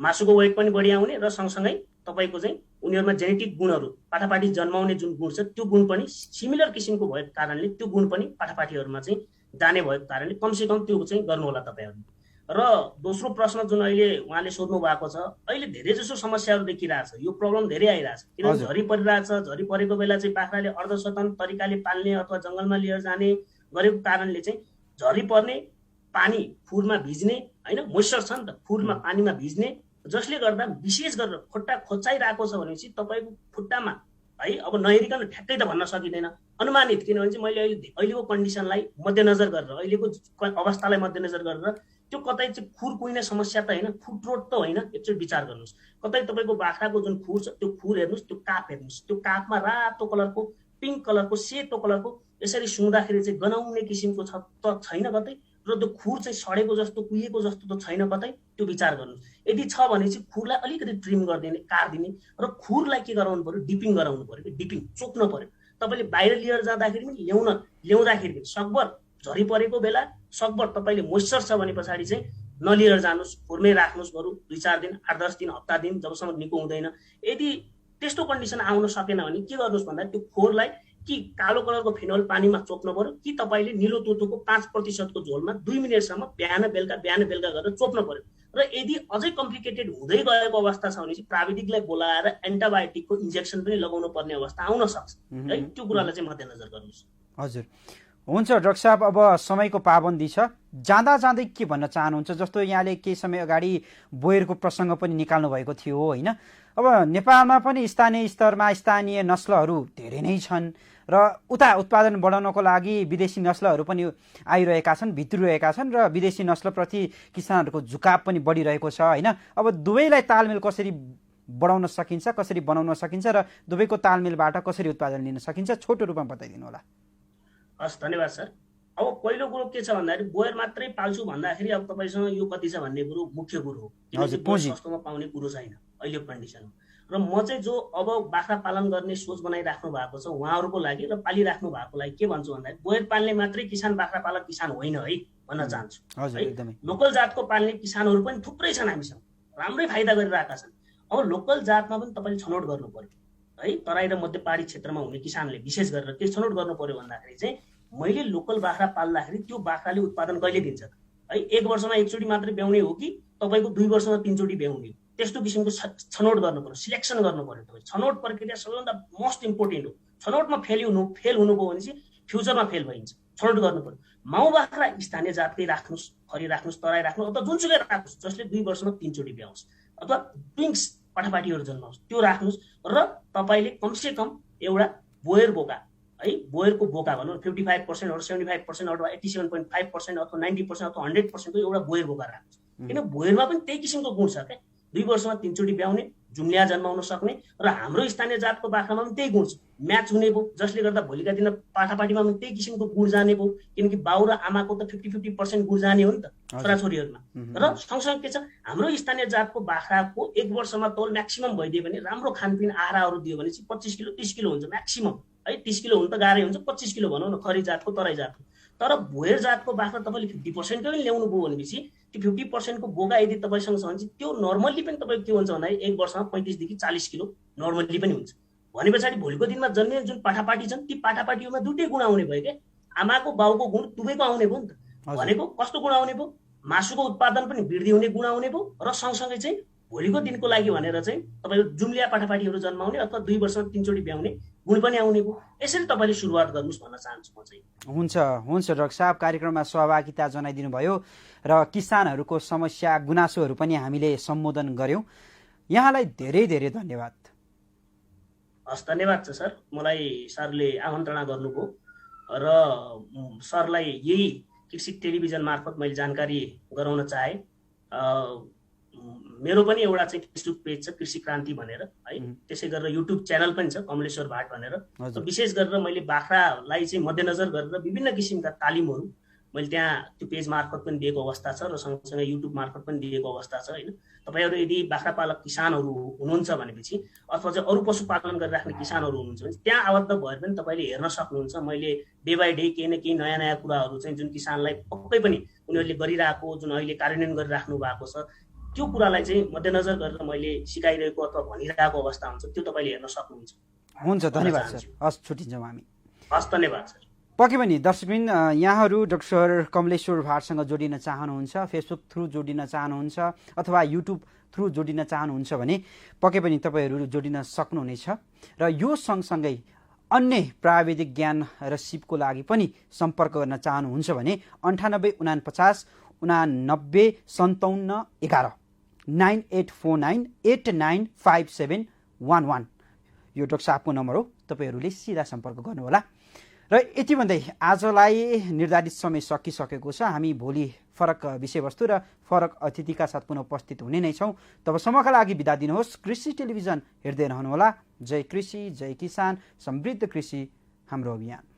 मासुको वेट पनि बढी आउने र सँगसँगै तपाईँको चाहिँ उनीहरूमा जेनेटिक गुणहरू, पाठापाठी जन्माउने जुन गुण छ त्यो गुण पनि सिमिलर किसिमको भएको कारणले त्यो गुण पनि पाठापाठीहरूमा चाहिँ जाने भएको कारणले कमसेकम त्यो चाहिँ गर्नु होला तपाईँहरूले। र दोस्रो प्रश्न जुन अहिले उहाँले सोध्नु भएको छ, अहिले धेरै जसो समस्याहरू देखिरहेछ, यो प्रब्लम धेरै आइरहेछ। किनभने झरी परिरहेछ, झरी परेको बेला चाहिँ बाख्राले अर्धस्वतन्त्र तरिकाले पाल्ने अथवा जङ्गलमा लिएर जाने गरेको कारणले चाहिँ झरी पर्ने, पानी फुरमा भिज्ने होइन, मोइस्चर छ नि त फुरमा पानीमा भिज्ने, जसले गर्दा विशेष गरेर खुट्टा खोच्चाइरहेको छ भनेपछि तपाईँको खुट्टामा है अब नहेरिकन ठ्याक्कै त भन्न सकिँदैन, अनुमानित, किनभने चाहिँ मैले अहिलेको कन्डिसनलाई मध्यनजर गरेर, अहिलेको अवस्थालाई मध्यनजर गरेर त्यो कतै चाहिँ खुर कुहिने समस्या त होइन, फुटरोट त होइन, एकचोटि विचार गर्नुहोस्। कतै तपाईँको बाख्राको जुन खुर छ त्यो खुर हेर्नुहोस्, त्यो काप हेर्नुहोस्, त्यो कापमा रातो कलरको, पिङ्क कलरको, सेतो कलरको यसरी सुँघ्दाखेरि चाहिँ गनाउने किसिमको छ त छैन कतै? र त्यो खुर चाहिँ सडेको जस्तो कुहिएको जस्तो त छैन कतै, त्यो विचार गर्नुहोस्। यदि छ भने चाहिँ खुरलाई अलिकति ट्रिम गरिदिने, काटिदिने र खुरलाई के गराउनु पर्यो, डिपिङ गराउनु पर्यो कि डिपिङ चोक्न पर्यो। तपाईँले बाहिर लिएर जाँदाखेरि पनि ल्याउँदाखेरि पनि सकभर झरी परेको बेला सकभर तपाईँले मोइस्चर छ भने पछाडि चाहिँ नलिएर जानुहोस्, खुरमै राख्नुहोस्, बरु 2-4 दिन 8-10 दिन हप्ता दिन जबसम्म निको हुँदैन। यदि त्यस्तो कन्डिसन आउन सकेन भने के गर्नुहोस् भन्दा त्यो खोरलाई कि कालो कलरको फिनोल पानीमा चोप्नु पर्यो कि तपाईँले निलो तुतुको 5% को झोलमा 2 मिनटसम्म बिहान बेलुका गरेर चोप्नु पर्यो। र यदि अझै कम्प्लिकेटेड हुँदै गएको अवस्था छ भने चाहिँ प्राविधिकलाई बोलाएर एन्टिबायोटिकको इन्जेक्सन पनि लगाउनु पर्ने अवस्था आउन सक्छ है। त्यो कुरालाई चाहिँ मध्यनजर गर्नुहोस्। हजुर, हुन्छ डाक्टर साहब, अब समयको पाबन्दी छ, जाँदै के भन्न चाहनुहुन्छ? जस्तो यहाँले केही समय अगाडि बोयरको प्रसङ्ग पनि निकाल्नु भएको थियो होइन? अब नेपालमा पनि स्थानीय स्तरमा स्थानीय नस्लहरू धेरै नै छन् र उता उत्पादन बढाउनको लागि विदेशी नस्लहरू पनि आइरहेका छन्, भित्रिरहेका छन् र विदेशी नस्लप्रति किसानहरूको झुकाव पनि बढिरहेको छ होइन? अब दुवैलाई तालमेल कसरी बढाउन सकिन्छ, कसरी बनाउन सकिन्छ र दुवैको तालमेलबाट कसरी उत्पादन लिन सकिन्छ, छोटो रूपमा बताइदिनु होला। हस्, धन्यवाद सर। अब पहिलो कुरो के छ भन्दाखेरि बोयर मात्रै पाल्छु भन्दाखेरि अब तपाईँसँग यो कति छ भन्ने कुरो मुख्य कुरो हो, किनकि बोयर सस्तोमा पाउने कुरो छैन अहिलेको कन्डिसनमा। र म चाहिँ जो अब बाख्रा पालन गर्ने सोच बनाइराख्नु भएको छ उहाँहरूको लागि र पालिराख्नु भएको लागि के भन्छु भन्दाखेरि बोयर पाल्ने मात्रै किसान बाख्रा पालक किसान होइन है भन्न चाहन्छु है। लोकल जातको पाल्ने किसानहरू पनि थुप्रै छन् हामीसँग, राम्रै फाइदा गरिरहेका छन्। अब लोकल जातमा पनि तपाईँले छनौट गर्नु पर्यो है। तराई र मध्य पहाडी क्षेत्रमा हुने किसानले विशेष गरेर के छनौट गर्नु पर्यो भन्दाखेरि चाहिँ मैले लोकल बाख्रा पाल्दाखेरि त्यो बाख्राले उत्पादन कहिले दिन्छ है? 1 वर्षमा एकचोटि मात्रै ब्याउने हो कि तपाईँको 2 वर्षमा 3 चोटि ब्याउने हो? त्यस्तो किसिमको छनौट गर्नु पर्यो, सिलेक्सन गर्नु पर्यो। तपाईँ छनौट प्रक्रिया सबैभन्दा मोस्ट इम्पोर्टेन्ट हो। छनौटमा फेल हुनुभयो भने चाहिँ फ्युचरमा फेल भइन्छ। छनौट गर्नु पर्यो। माउ बाख्रा स्थानीय जातकै राख्नुहोस्, खरी राख्नुहोस्, तराई राख्नुहोस् अथवा जुनसुकै राख्नुहोस् जसले 2 वर्षमा 3 चोटि ब्याओस्, अथवा ट्विङ्स पाठापाठीहरू जन्माओस् त्यो राख्नुहोस्। र तपाईँले कमसेकम एउटा बोयर बोका है, बोयरको बोका भनौँ 55% अथवा 75% अथवा 87.5% अथवा 90% अथवा 100% को एउटा बोयर बोका राख्नुहोस्। किन बोयरमा पनि त्यही किसिमको गुण छ क्या, 2 वर्षमा 3 चोटि ब्याउने, जुम्ल्या जन्माउन सक्ने र हाम्रो स्थानीय जातको बाख्रामा पनि त्यही गुण छ, म्याच हुने भयो, जसले गर्दा भोलिका दिन पाठापाठीमा पनि त्यही किसिमको गुण जाने भयो। किनकि बाउ र आमाको त 50-50% गुण जाने हो नि त छोराछोरीहरूमा। र सँगसँगै के छ, हाम्रो स्थानीय जातको बाख्राको 1 वर्षमा तौल म्याक्सिमम भइदियो भने, राम्रो खानपिन आहाराहरू दियो भने चाहिँ 25 किलो 30 किलो हुन्छ म्याक्सिमम है। 30 किलो हुनु त गाह्रै हुन्छ, 25 किलो भनौँ न खरी जातको, तराई जातको। तर बोयर जातको बाख्रा तपाईँले 50% पनि ल्याउनु भयो भनेपछि त्यो 50% को बोका यदि तपाईँसँग छ भने चाहिँ त्यो नर्मल्ली पनि तपाईँको के हुन्छ भन्दाखेरि 1 वर्षमा 35 देखि 40 किलो नर्मल्ली पनि हुन्छ। भने पछाडि भोलिको दिनमा जन्मिने जुन पाठापाठी छन् ती पाठापाठीमा दुईटै गुण आउने भयो क्या, आमाको बाउको गुण दुवैको आउने भयो नि त। भनेको कस्तो गुण आउने भयो, मासुको उत्पादन पनि वृद्धि हुने गुण आउने भयो र सँगसँगै चाहिँ भोलिको दिनको लागि भनेर चाहिँ तपाईँको जुम्लिया पाठापाठीहरू जन्माउने अथवा 2 वर्षमा 3 चोटि ब्याउने गुण पनि आउने भयो। यसरी तपाईँले सुरुवात गर्नुहोस् भन्न चाहन्छु म चाहिँ। हुन्छ डाक्टर साहब, कार्यक्रममा सहभागिता जनाइदिनु भयो र किसानहरूको समस्या गुनासोहरू पनि हामीले सम्बोधन गऱ्यौँ। यहाँलाई धेरै धेरै धन्यवाद। हस्, धन्यवाद छ सर, मलाई सरले आमन्त्रणा गर्नुभयो र सरलाई यही कृषि टेलिभिजन मार्फत मैले जानकारी गराउन चाहे। मेरो पनि एउटा चाहिँ फेसबुक पेज छ कृषि क्रान्ति भनेर है, त्यसै गरेर युट्युब च्यानल पनि छ कमलेश्वर भाट भनेर। विशेष गरेर मैले बाख्रालाई चाहिँ मध्यनजर गरेर विभिन्न किसिमका तालिमहरू मैले त्यहाँ त्यो पेज मार्फत पनि दिएको अवस्था छ र सँगसँगै युट्युब मार्फत पनि दिएको अवस्था छ होइन। तपाईँहरू यदि बाख्रा पालक किसानहरू हुनुहुन्छ भनेपछि अथवा चाहिँ अरू पशुपालन गरिराख्ने किसानहरू हुनुहुन्छ भने त्यहाँ आबद्ध भएर पनि तपाईँले हेर्न सक्नुहुन्छ। मैले डे बाई डे केही न केही नयाँ नयाँ कुराहरू चाहिँ जुन किसानलाई पक्कै पनि उनीहरूले गरिरहेको, जुन अहिले कार्यान्वयन गरिराख्नु भएको छ त्यो कुरालाई चाहिँ मध्यनजर गरेर मैले सिकाइरहेको अथवा भनिरहेको अवस्था हुन्छ, त्यो तपाईँले हेर्न सक्नुहुन्छ। हुन्छ, धन्यवाद सर। हस्, छुट्टिन्छौँ हामी। हस्, धन्यवाद सर। पक्कै पनि दर्शकबिन, यहाँहरू डाक्टर कमलेश्वर भाटसँग जोडिन चाहनुहुन्छ, फेसबुक थ्रु जोडिन चाहनुहुन्छ अथवा युट्युब थ्रु जोडिन चाहनुहुन्छ भने पक्कै पनि तपाईँहरू जोडिन सक्नुहुनेछ। र यो सँगसँगै अन्य प्राविधिक ज्ञान र सिपको लागि पनि सम्पर्क गर्न चाहनुहुन्छ भने 98 49 89 57 11 9849 895711 यो डाक्टर साहबको नम्बर हो, तपाईँहरूले सिधा सम्पर्क गर्नुहोला। र यति भन्दै आजलाई निर्धारित समय सकिसकेको छ। हामी भोलि फरक विषयवस्तु र फरक अतिथिका साथ पुनः उपस्थित हुने नै छौँ। तबसम्मका लागि बिदा दिनुहोस्। कृषि टेलिभिजन हेर्दै रहनुहोला। जय कृषि, जय किसान, समृद्ध कृषि हाम्रो अभियान।